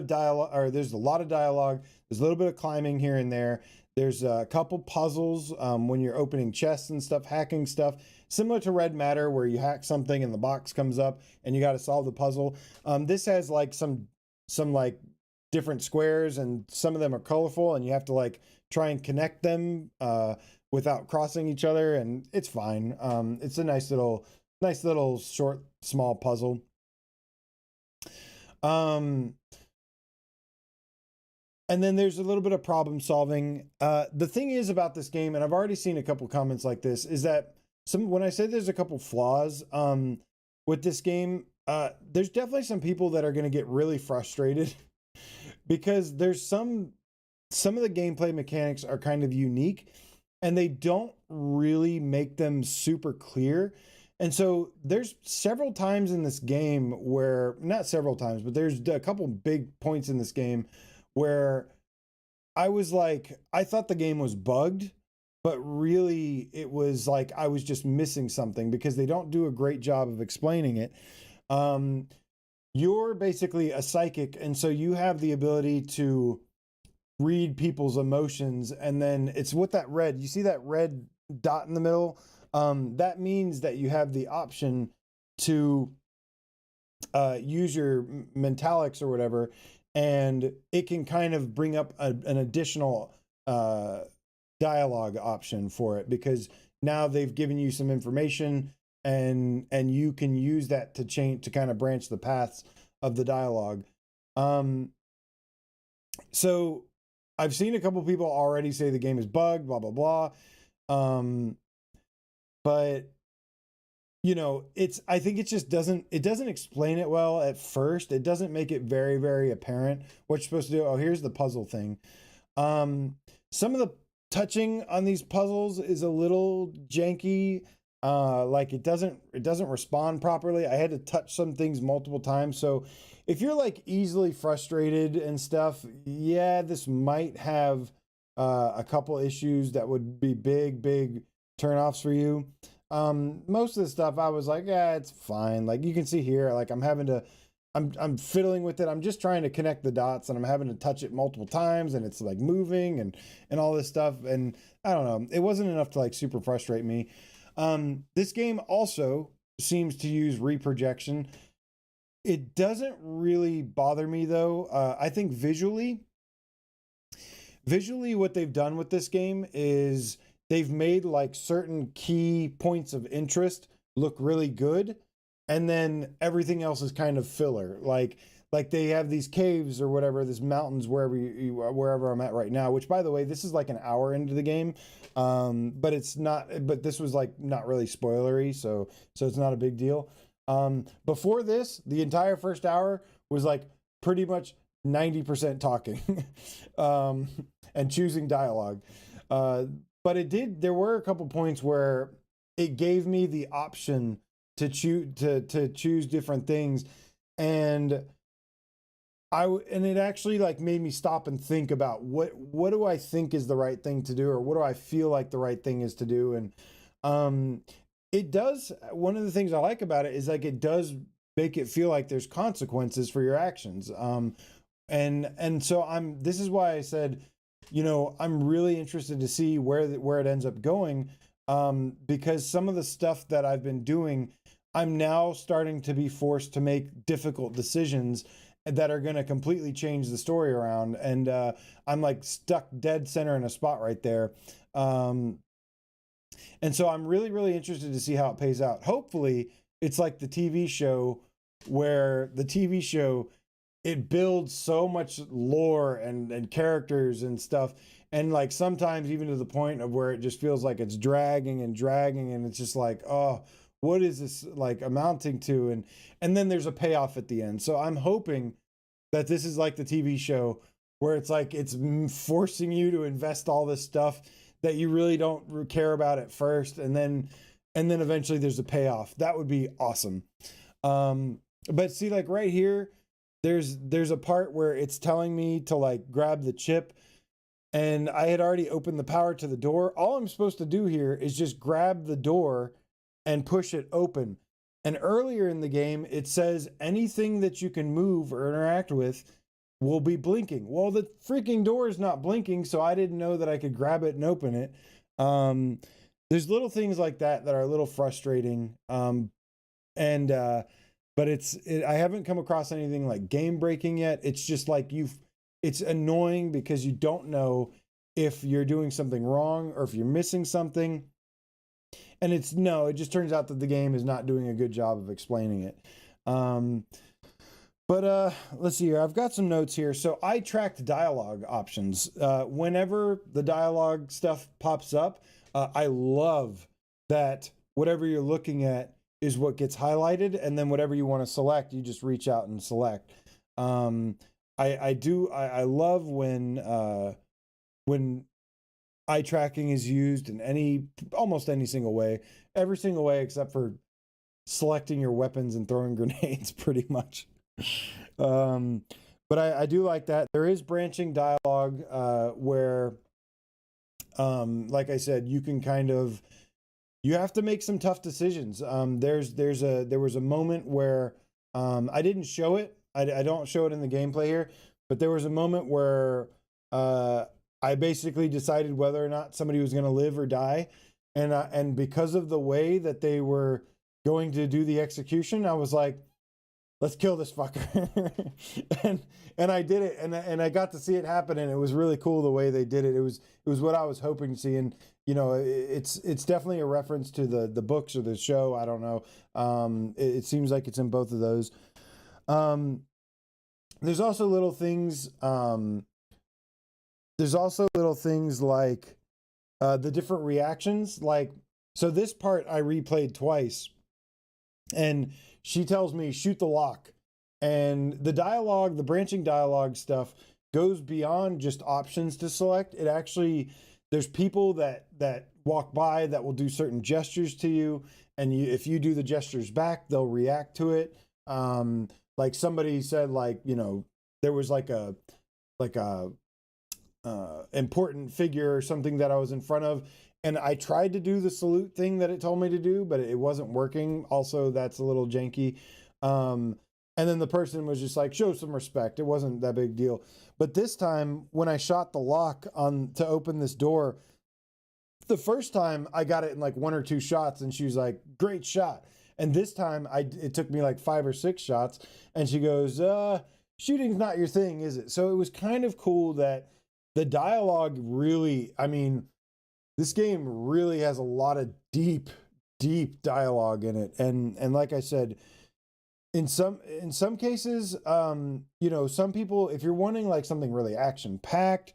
dialogue, or there's a lot of dialogue. There's a little bit of climbing here and there. There's a couple puzzles when you're opening chests and stuff, hacking stuff, similar to Red Matter, where you hack something and the box comes up and you got to solve the puzzle. This has like some like different squares, and some of them are colorful, and you have to like try and connect them without crossing each other, and it's fine. It's a nice little short, small puzzle. And then there's a little bit of problem solving. The thing is about this game, and I've already seen a couple comments like this, is that when I say there's a couple flaws with this game, there's definitely some people that are going to get really frustrated because there's some of the gameplay mechanics are kind of unique and they don't really make them super clear. And so there's several times in this game where, not several times, but there's a couple big points in this game where I was like, I thought the game was bugged, but really it was like I was just missing something because they don't do a great job of explaining it. You're basically a psychic, and so you have the ability to read people's emotions, and then it's with that red, you see that red dot in the middle? That means that you have the option to use your mentalics or whatever, and it can kind of bring up an additional dialogue option for it, because now they've given you some information and you can use that to change, to kind of branch the paths of the dialogue. So I've seen a couple people already say the game is bugged, blah blah blah. But you know, I think it just doesn't explain it well at first. It doesn't make it very, very apparent what you're supposed to do. Oh, here's the puzzle thing. Some of the touching on these puzzles is a little janky. Like it doesn't respond properly. I had to touch some things multiple times. So if you're like easily frustrated and stuff, yeah, this might have a couple issues that would be big turnoffs for you. Most of the stuff I was like, yeah, it's fine. Like you can see here, like I'm fiddling with it. I'm just trying to connect the dots, and I'm having to touch it multiple times, and it's like moving and all this stuff. And I don't know, it wasn't enough to like super frustrate me. This game also seems to use reprojection. It doesn't really bother me though. I think visually what they've done with this game is they've made like certain key points of interest look really good, and then everything else is kind of filler. Like they have these caves or whatever, this mountains wherever I'm at right now. Which, by the way, this is like an hour into the game, but it's not. But this was like not really spoilery, so it's not a big deal. Before this, the entire first hour was like pretty much 90% talking, and choosing dialogue. But there were a couple points where it gave me the option to choose different things. And it actually like made me stop and think about what do I think is the right thing to do, or what do I feel like the right thing is to do. And, it does, one of the things I like about it is like, it does make it feel like there's consequences for your actions. And so this is why I said, you know, I'm really interested to see where it ends up going, because some of the stuff that I've been doing, I'm now starting to be forced to make difficult decisions that are going to completely change the story around. And I'm like stuck dead center in a spot right there. And so I'm really, really interested to see how it pays out. Hopefully it's like the TV show, where the TV show, it builds so much lore and characters and stuff. And like sometimes even to the point of where it just feels like it's dragging. And it's just like, oh, what is this like amounting to? And then there's a payoff at the end. So I'm hoping that this is like the TV show, where it's like, it's forcing you to invest all this stuff that you really don't care about at first. And then eventually there's a payoff. That would be awesome. But see, like right here, there's a part where it's telling me to like grab the chip, and I had already opened the power to the door. All I'm supposed to do here is just grab the door and push it open. And earlier in the game, it says anything that you can move or interact with will be blinking. Well, the freaking door is not blinking, so I didn't know that I could grab it and open it. There's little things like that are a little frustrating. But I haven't come across anything like game breaking yet. It's just like it's annoying because you don't know if you're doing something wrong or if you're missing something. And it just turns out that the game is not doing a good job of explaining it. But let's see here. I've got some notes here. So I tracked dialogue options. Whenever the dialogue stuff pops up, I love that whatever you're looking at is what gets highlighted, and then whatever you want to select, you just reach out and select. I love when eye tracking is used in almost any single way, every single way except for selecting your weapons and throwing grenades, pretty much. But I do like that. There is branching dialogue where, like I said, you can you have to make some tough decisions. There was a moment where I didn't show it. I don't show it in the gameplay here, but there was a moment where I basically decided whether or not somebody was going to live or die, and because of the way that they were going to do the execution, I was like, let's kill this fucker. and I did it, and I got to see it happen, and it was really cool the way they did it. It was what I was hoping to see. And it's definitely a reference to the books or the show. I don't know. It seems like it's in both of those. There's also little things. There's also little things like the different reactions. Like, so this part I replayed twice, and she tells me shoot the lock, and the dialogue, the branching dialogue stuff goes beyond just options to select. It actually, there's people that walk by that will do certain gestures to you, and if you do the gestures back, they'll react to it. Like somebody said, like, there was like a important figure or something that I was in front of, and I tried to do the salute thing that it told me to do, but it wasn't working. Also, that's a little janky. And then the person was just like, show some respect. It wasn't that big deal. But this time, when I shot the lock on to open this door, the first time I got it in like 1 or 2 shots, and she was like, great shot. And this time it took me like 5 or 6 shots, and she goes, shooting's not your thing, is it? So it was kind of cool that the dialogue really, I mean, this game really has a lot of deep dialogue in it. And like I said, in some cases, some people, if you're wanting like something really action packed,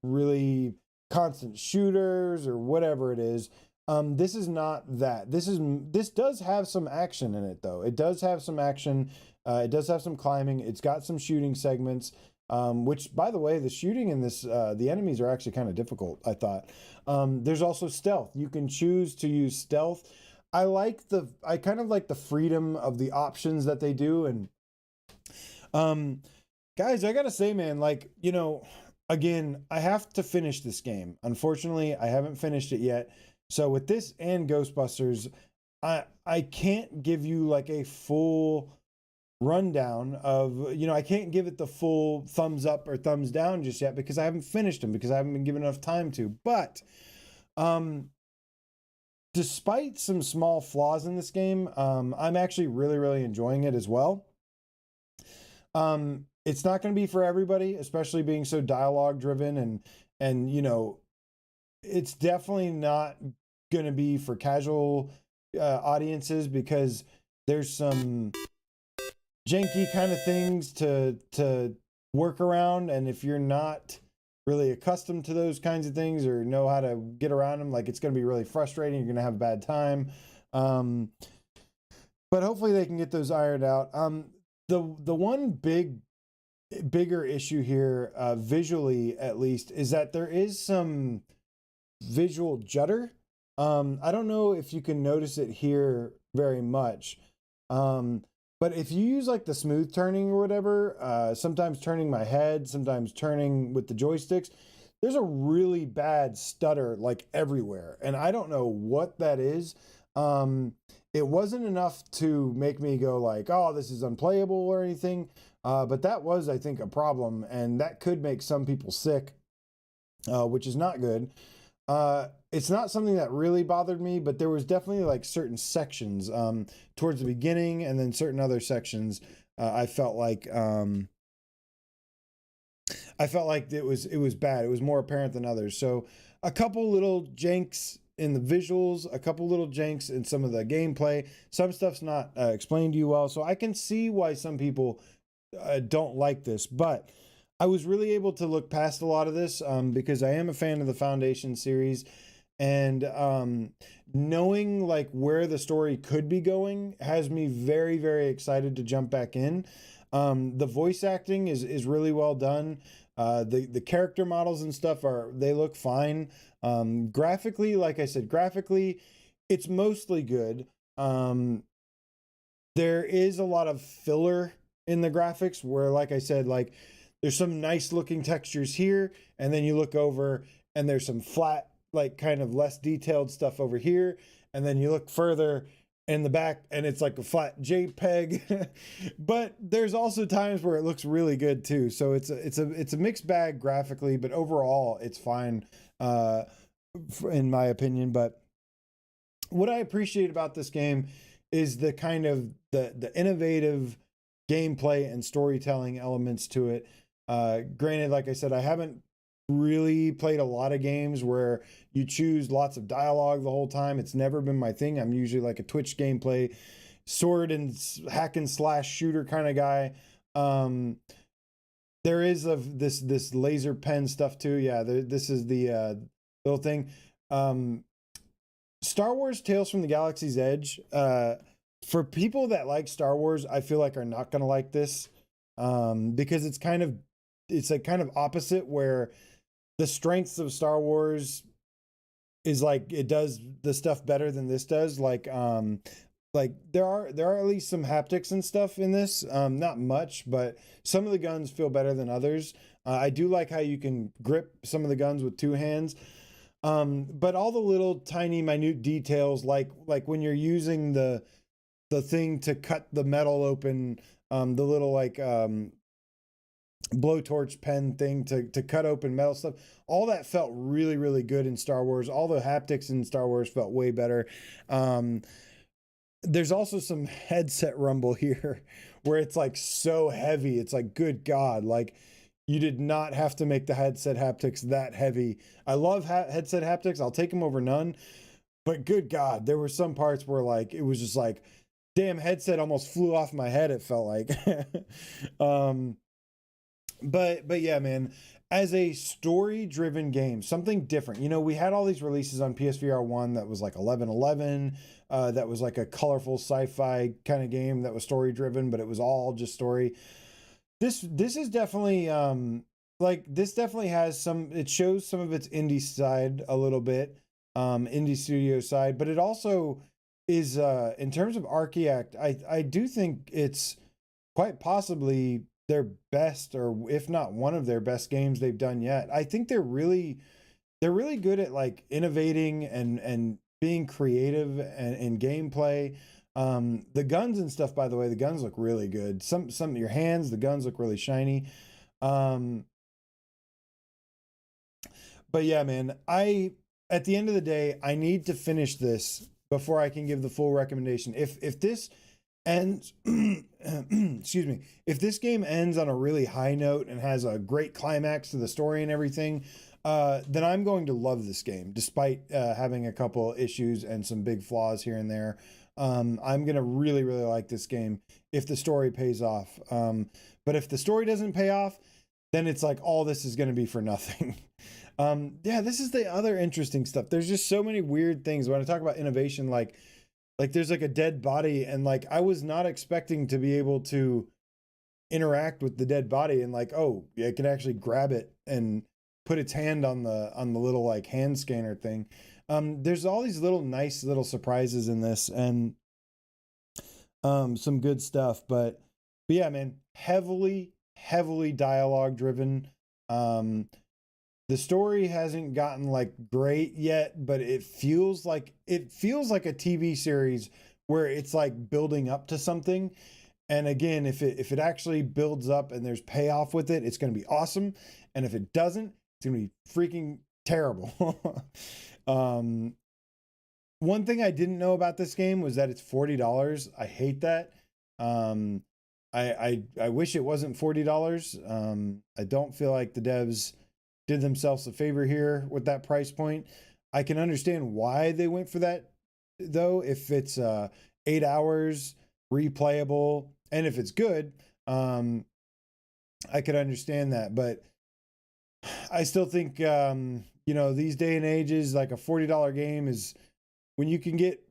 really constant shooters or whatever it is, this is not that. This does have some action in it, though. It does have some action. It does have some climbing. It's got some shooting segments. Which, by the way, the shooting in this, the enemies are actually kind of difficult, I thought. There's also stealth. You can choose to use stealth. I kind of like the freedom of the options that they do. And guys, I gotta say, man, like, again, I have to finish this game. Unfortunately, I haven't finished it yet. So with this and Ghostbusters, I can't give you like a full rundown of, I can't give it the full thumbs up or thumbs down just yet, because I haven't finished them, because I haven't been given enough time to. But despite some small flaws in this game, I'm actually really enjoying it as well. It's not going to be for everybody, especially being so dialogue driven, and it's definitely not going to be for casual audiences, because there's some janky kind of things to work around, and if you're not really accustomed to those kinds of things or know how to get around them, like, it's going to be really frustrating. You're going to have a bad time, but hopefully they can get those ironed out. The one bigger issue here, visually at least, is that there is some visual judder. I don't know if you can notice it here very much, but if you use like the smooth turning or whatever, sometimes turning my head, sometimes turning with the joysticks, there's a really bad stutter like everywhere. And I don't know what that is. It wasn't enough to make me go like, oh, this is unplayable or anything. But that was, I think, a problem. And that could make some people sick, which is not good. It's not something that really bothered me, but there was definitely like certain sections towards the beginning, and then certain other sections I felt like it was bad. It was more apparent than others. So a couple little janks in the visuals, a couple little janks in some of the gameplay. Some stuff's not explained to you well, so I can see why some people don't like this, but I was really able to look past a lot of this because I am a fan of the Foundation series, and knowing like where the story could be going has me very excited to jump back in. The voice acting is really well done. The character models and stuff they look fine. Graphically, like I said, it's mostly good. There is a lot of filler in the graphics where, like I said, like there's some nice looking textures here, and then you look over and there's some flat, like kind of less detailed stuff over here, and then you look further in the back and it's like a flat JPEG. But there's also times where it looks really good too. So it's a mixed bag graphically, but overall it's fine in my opinion. But what I appreciate about this game is the kind of the innovative gameplay and storytelling elements to it. Granted, like I said, I haven't really played a lot of games where you choose lots of dialogue the whole time. It's never been my thing. I'm usually like a Twitch gameplay, sword and hack and slash shooter kind of guy. There is of this laser pen stuff too. Yeah, this is the little thing. Star Wars Tales from the Galaxy's Edge. For people that like Star Wars, I feel like are not gonna like this, because it's like kind of opposite, where the strengths of Star Wars is like it does the stuff better than this does. Like there are at least some haptics and stuff in this. Not much, but some of the guns feel better than others. I do like how you can grip some of the guns with two hands. But all the little tiny minute details, like when you're using the thing to cut the metal open, the little like blowtorch pen thing to cut open metal stuff, all that felt really, really good in Star Wars. All the haptics in Star Wars felt way better. There's also some headset rumble here where it's like so heavy. It's like, good God, like you did not have to make the headset haptics that heavy. I love headset haptics. I'll take them over none. But good God, there were some parts where like it was just like, damn, headset almost flew off my head, it felt like. But yeah, man, as a story-driven game, something different. You know, we had all these releases on PSVR1 that was like 1111, that was like a colorful sci-fi kind of game that was story-driven, but it was all just story. This is definitely this definitely has it shows some of its indie side a little bit, indie studio side, but it also is in terms of Archaeact, I do think it's quite possibly their best, or if not one of their best games they've done yet. I think they're really good at like innovating and being creative and in gameplay. The guns and stuff, by the way, the guns look really good. Some of your hands, the guns look really shiny. But yeah, man, at the end of the day, I need to finish this before I can give the full recommendation. If this ends, excuse me, if this game ends on a really high note and has a great climax to the story and everything, then I'm going to love this game, despite having a couple issues and some big flaws here and there. I'm going to really, really like this game if the story pays off. But if the story doesn't pay off, then it's like all this is going to be for nothing. Yeah, this is the other interesting stuff. There's just so many weird things. When I talk about innovation, like there's like a dead body, and like I was not expecting to be able to interact with the dead body, and like, oh, I can actually grab it and put its hand on the little like hand scanner thing. There's all these little nice little surprises in this, and some good stuff. But yeah, man, heavily dialogue driven. The story hasn't gotten like great yet, but it feels like a TV series where it's like building up to something. And again, if it actually builds up and there's payoff with it, it's going to be awesome. And if it doesn't, it's going to be freaking terrible. One thing I didn't know about this game was that it's $40. I hate that. I wish it wasn't $40. I don't feel like the devs did themselves a favor here with that price point. I can understand why they went for that though. If it's 8 hours replayable, and if it's good, I could understand that. But I still think, these day and ages, like a $40 game is when you can get,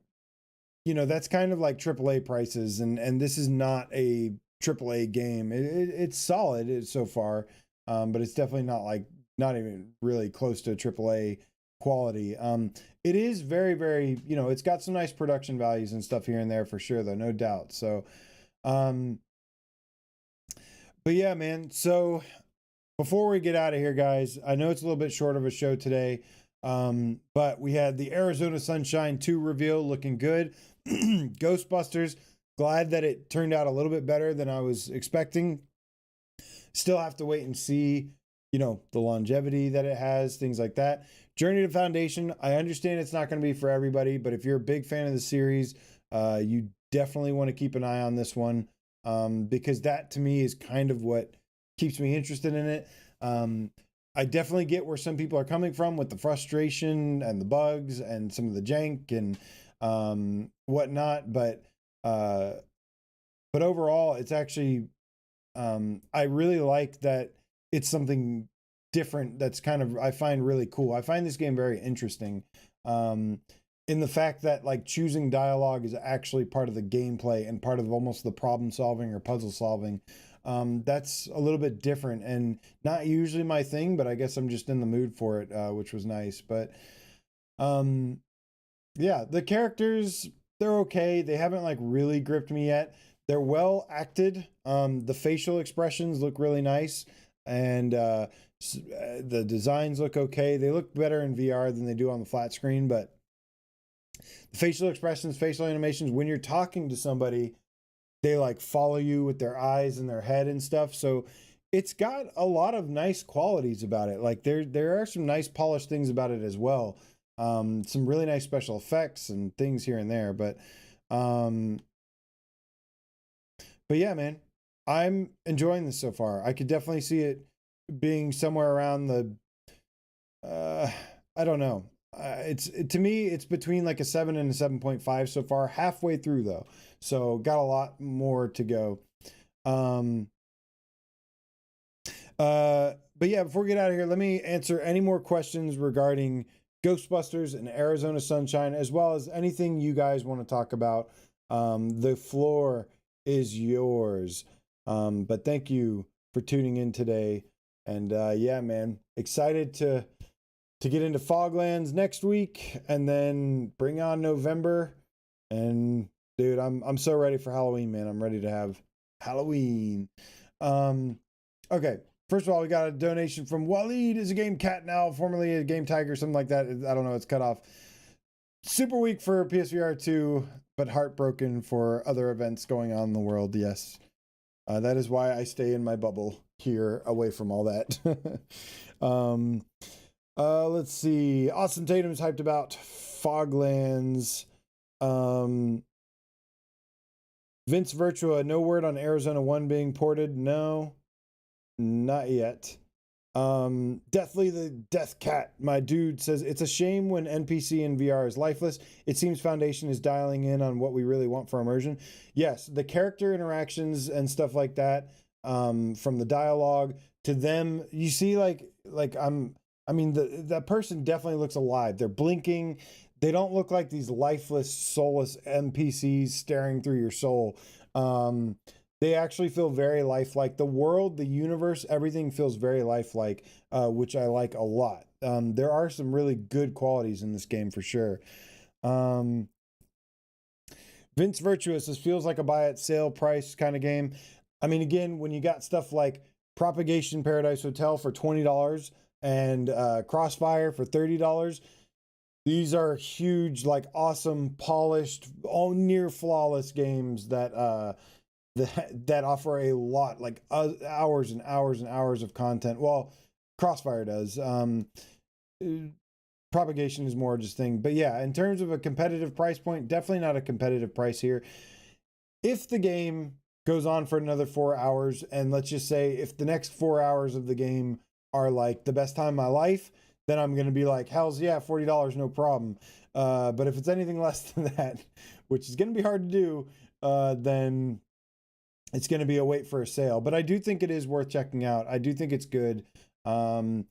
that's kind of like AAA prices. And this is not a AAA game. It's solid so far. But it's definitely not even really close to AAA quality. It is very, very, it's got some nice production values and stuff here and there for sure, though, no doubt. So, but yeah, man. So before we get out of here, guys, I know it's a little bit short of a show today, but we had the Arizona Sunshine 2 reveal looking good. Ghostbusters, glad that it turned out a little bit better than I was expecting. Still have to wait and see, the longevity that it has, things like that. Journey to Foundation, I understand it's not going to be for everybody, but if you're a big fan of the series, you definitely want to keep an eye on this one, because that to me is kind of what keeps me interested in it. I definitely get where some people are coming from with the frustration and the bugs and some of the jank and whatnot, but overall, it's actually I really like that it's something different that's kind of I find really cool. I find this game very interesting. In the fact that like choosing dialogue is actually part of the gameplay and part of almost the problem solving or puzzle solving. That's a little bit different and not usually my thing, but I guess I'm just in the mood for it, which was nice. But yeah, the characters, they're okay. They haven't like really gripped me yet. They're well acted. The facial expressions look really nice, and the designs look okay. They look better in VR than they do on the flat screen, but the facial expressions, facial animations, when you're talking to somebody, they like follow you with their eyes and their head and stuff. So it's got a lot of nice qualities about it. Like there are some nice polished things about it as well. Some really nice special effects and things here and there, but yeah, man, I'm enjoying this so far. I could definitely see it being somewhere around the I don't know. To me, it's between like a 7 and a 7.5 so far, halfway through though. So got a lot more to go. But yeah, before we get out of here, let me answer any more questions regarding Ghostbusters and Arizona Sunshine, as well as anything you guys want to talk about. The floor is yours. But thank you for tuning in today. And yeah, man, excited to get into Foglands next week and then bring on November. And dude, I'm so ready for Halloween, man. I'm ready to have Halloween. Okay. First of all, we got a donation from Waleed, is a game cat now, formerly a game tiger, something like that. I don't know. It's cut off. Super weak for PSVR2, but heartbroken for other events going on in the world. Yes. That is why I stay in my bubble here away from all that. Let's see. Austin Tatum's hyped about Foglands. Vince Virtua, no word on Arizona 1 being ported. No, not yet. Deathly the Death Cat, my dude, says it's a shame when NPC in VR is lifeless. It seems Foundation is dialing in on what we really want for immersion. Yes, the character interactions and stuff like that, from the dialogue to them, you see that person definitely looks alive. They're blinking. They don't look like these lifeless, soulless NPCs staring through your soul. They actually feel very lifelike. The world, the universe, everything feels very lifelike, which I like a lot. There are some really good qualities in this game for sure. Vince Virtuous, this feels like a buy at sale price kind of game. I mean, again, when you got stuff like Propagation Paradise Hotel for $20 and Crossfire for $30, these are huge, like awesome, polished, all near flawless games that that offer a lot, like hours and hours and hours of content. Well, Crossfire does. Propagation is more just thing. But yeah, in terms of a competitive price point, definitely not a competitive price here. If the game goes on for another 4 hours, and let's just say if the next 4 hours of the game are like the best time of my life, then I'm going to be like, hell's yeah, $40, no problem. But if it's anything less than that, which is going to be hard to do, then it's going to be a wait for a sale. But I do think it is worth checking out. I do think it's good. Yeah,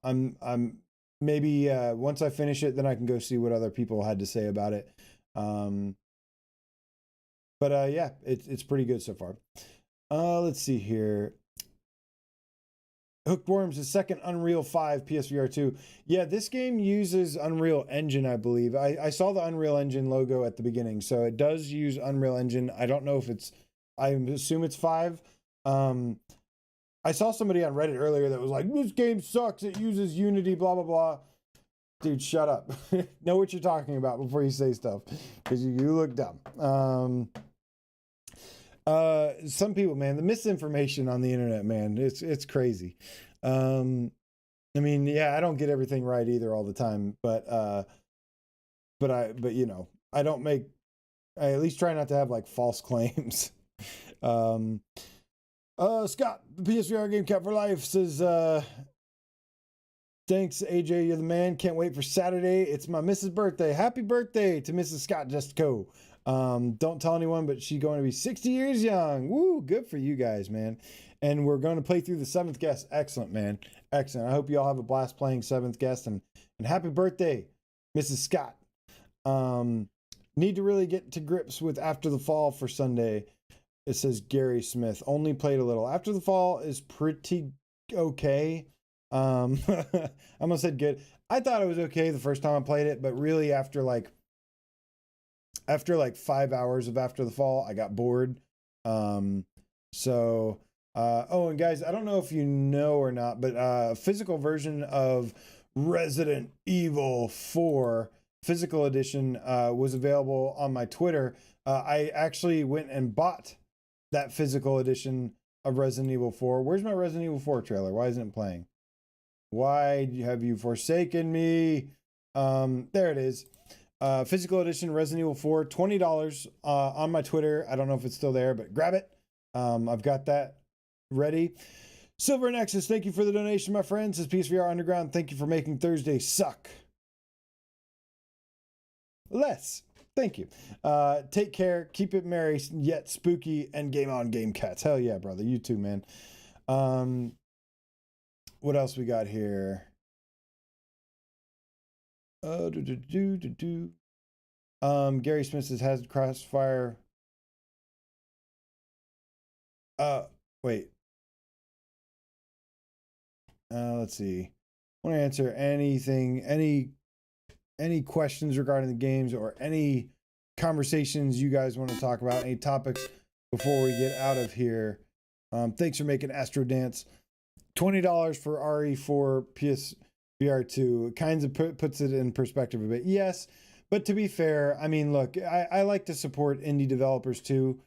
I'm maybe once I finish it, then I can go see what other people had to say about it. Yeah, it's pretty good so far. Let's see here. Hookworms is second Unreal 5 PSVR 2. Yeah, this game uses Unreal Engine, I believe. I saw the Unreal Engine logo at the beginning, so it does use Unreal Engine. I don't know if it's, I assume it's 5. I saw somebody on Reddit earlier that was like, this game sucks, it uses Unity, blah, blah, blah. Dude, shut up. Know what you're talking about before you say stuff, because you look dumb. Some people, man, the misinformation on the internet, man, it's crazy. I mean, yeah, I don't get everything right either all the time, but you know, I don't make I at least try not to have like false claims. Scott, the PSVR game cat for life says, thanks, AJ. You're the man. Can't wait for Saturday. It's my Mrs. birthday. Happy birthday to Mrs. Scott Justico. Don't tell anyone, but she's going to be 60 years young. Woo, good for you guys, man. And we're going to play through the Seventh Guest. Excellent, man. Excellent. I hope you all have a blast playing Seventh Guest. And happy birthday, Mrs. Scott. Need to really get to grips with After the Fall for Sunday. It says Gary Smith. Only played a little. After the Fall is pretty okay. I'm gonna say good. I thought it was okay the first time I played it, but really after like 5 hours of After the Fall, I got bored. Oh, and guys, I don't know if you know or not, but a physical version of Resident Evil 4 physical edition was available on my Twitter. I actually went and bought that physical edition of Resident Evil 4. Where's my Resident Evil 4 trailer? Why isn't it playing? Why have you forsaken me? There it is. Physical edition Resident Evil 4, $20 on my Twitter. I don't know if it's still there, but grab it. I've got that ready. Silver Nexus, thank you for the donation, my friend. Says PSVR Underground, thank you for making Thursday suck less. Thank you. Take care. Keep it merry, yet spooky, and game on, game cats. Hell yeah, brother. You too, man. What else we got here? Gary Smith says has Crossfire. Wait. Let's see. I want to answer anything, any questions regarding the games or any conversations you guys want to talk about, any topics before we get out of here. Thanks for making Astro dance. $20 for RE4 PSVR2 kind of puts it in perspective a bit. Yes, but to be fair, I mean, look, I like to support indie developers too.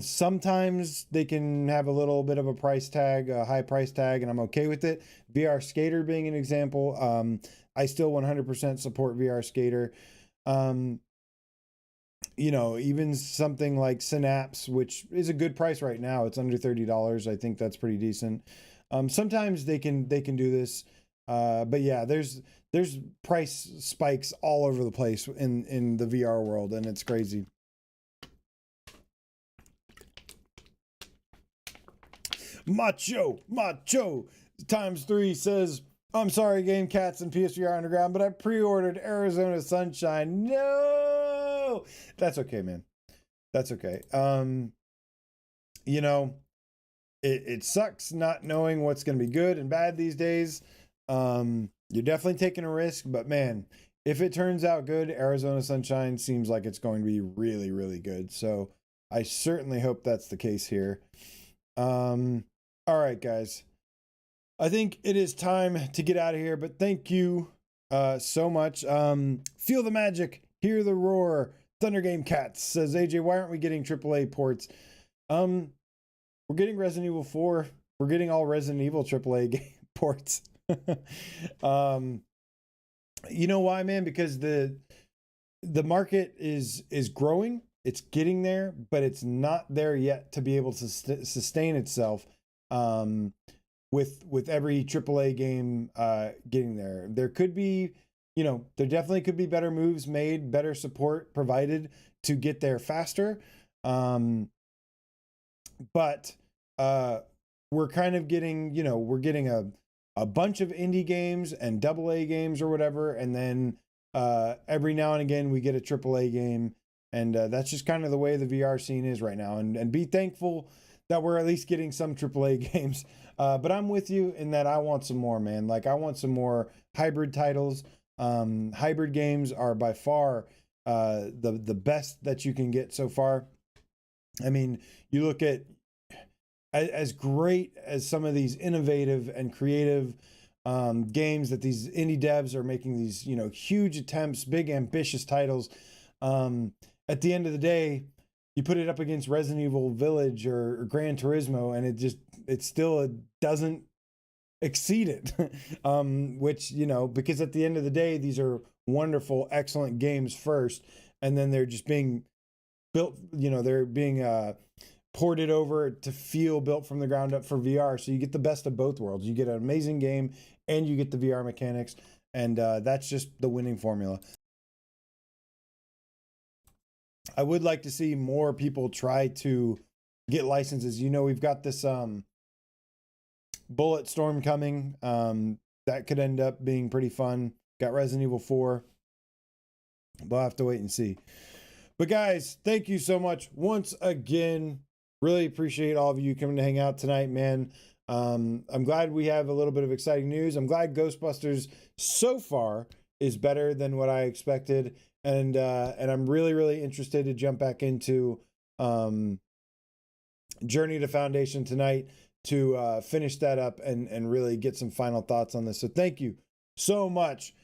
Sometimes they can have a little bit of a price tag, a high price tag, and I'm okay with it. VR Skater being an example. I still 100% support VR Skater. Even something like Synapse, which is a good price right now. It's under $30. I think that's pretty decent. Sometimes they can do this. But yeah, there's price spikes all over the place in the VR world, and it's crazy. Macho ×3 says, I'm sorry, Game Cats and PSVR Underground, but I pre-ordered Arizona Sunshine. No, that's okay, man. That's okay. It sucks not knowing what's going to be good and bad these days. You're definitely taking a risk, but man, if it turns out good, Arizona Sunshine seems like it's going to be really, really good. So I certainly hope that's the case here. All right, guys. I think it is time to get out of here, but thank you so much. Feel the magic, hear the roar. Thunder Game Cats says, AJ, why aren't we getting AAA ports? We're getting Resident Evil 4. We're getting all Resident Evil AAA game ports. You know why, man? Because the market is growing. It's getting there, but it's not there yet to be able to sustain itself. With every AAA game getting there. There could be, there definitely could be better moves made, better support provided to get there faster. But we're kind of getting, we're getting a bunch of indie games and AA games or whatever, and then every now and again we get a AAA game, and that's just kind of the way the VR scene is right now. And be thankful that we're at least getting some AAA games. But I'm with you in that I want some more, man. Like, I want some more hybrid titles. Hybrid games are by far the best that you can get so far. I mean, you look at as great as some of these innovative and creative games that these indie devs are making, these, huge attempts, big ambitious titles. At the end of the day, you put it up against Resident Evil Village or Gran Turismo, and it still doesn't exceed it. Which, because at the end of the day, these are wonderful, excellent games first, and then they're just being built, they're being ported over to feel built from the ground up for VR. So you get the best of both worlds. You get an amazing game and you get the VR mechanics, and that's just the winning formula. I would like to see more people try to get licenses. We've got this Bulletstorm coming. That could end up being pretty fun. Got Resident Evil 4. We'll have to wait and see. But guys, thank you so much once again. Really appreciate all of you coming to hang out tonight, man. I'm glad we have a little bit of exciting news. I'm glad Ghostbusters so far is better than what I expected. And I'm really, really interested to jump back into Journey to Foundation tonight to finish that up and really get some final thoughts on this. So thank you so much,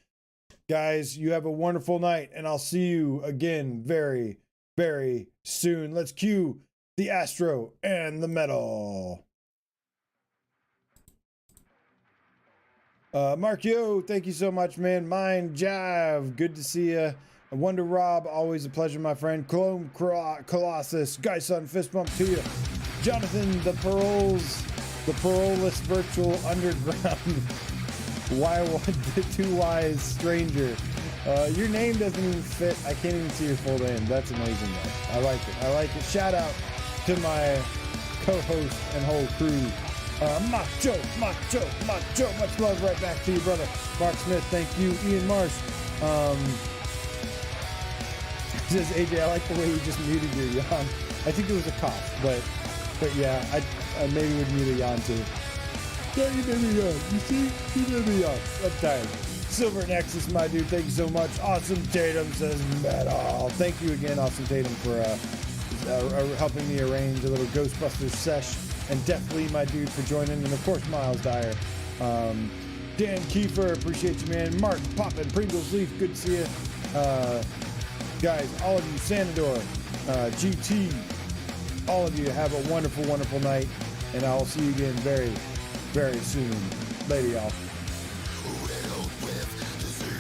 guys. You have a wonderful night, and I'll see you again very, very soon. Let's cue the Astro and the metal. Mark Yo, thank you so much, man. Mind Jav, good to see you. Wonder Rob, always a pleasure, my friend. Clone Colossus, Guy Son, fist bump to you. Jonathan, the paroleless virtual underground. Too wise stranger. Your name doesn't even fit. I can't even see your full name. That's amazing, though. I like it. Shout out to my co-host and whole crew. Macho. Much love right back to you, brother. Mark Smith, thank you. Ian Marsh. Says AJ, I like the way you just muted your yawn. I think it was a cough, but yeah, I maybe would mute a yawn too. Yeah, you made me yawn. You see? You made me yawn. I'm tired. Silver Nexus, my dude, thank you so much. Awesome Tatum says metal. Thank you again, Awesome Tatum, for helping me arrange a little Ghostbusters sesh. And definitely my dude for joining. And of course, Miles Dyer. Dan Kiefer, appreciate you, man. Mark Poppin, Pringles Leaf, good to see you. Guys, all of you, Sanador, GT, all of you have a wonderful, wonderful night. And I'll see you again very, very soon. Later, y'all.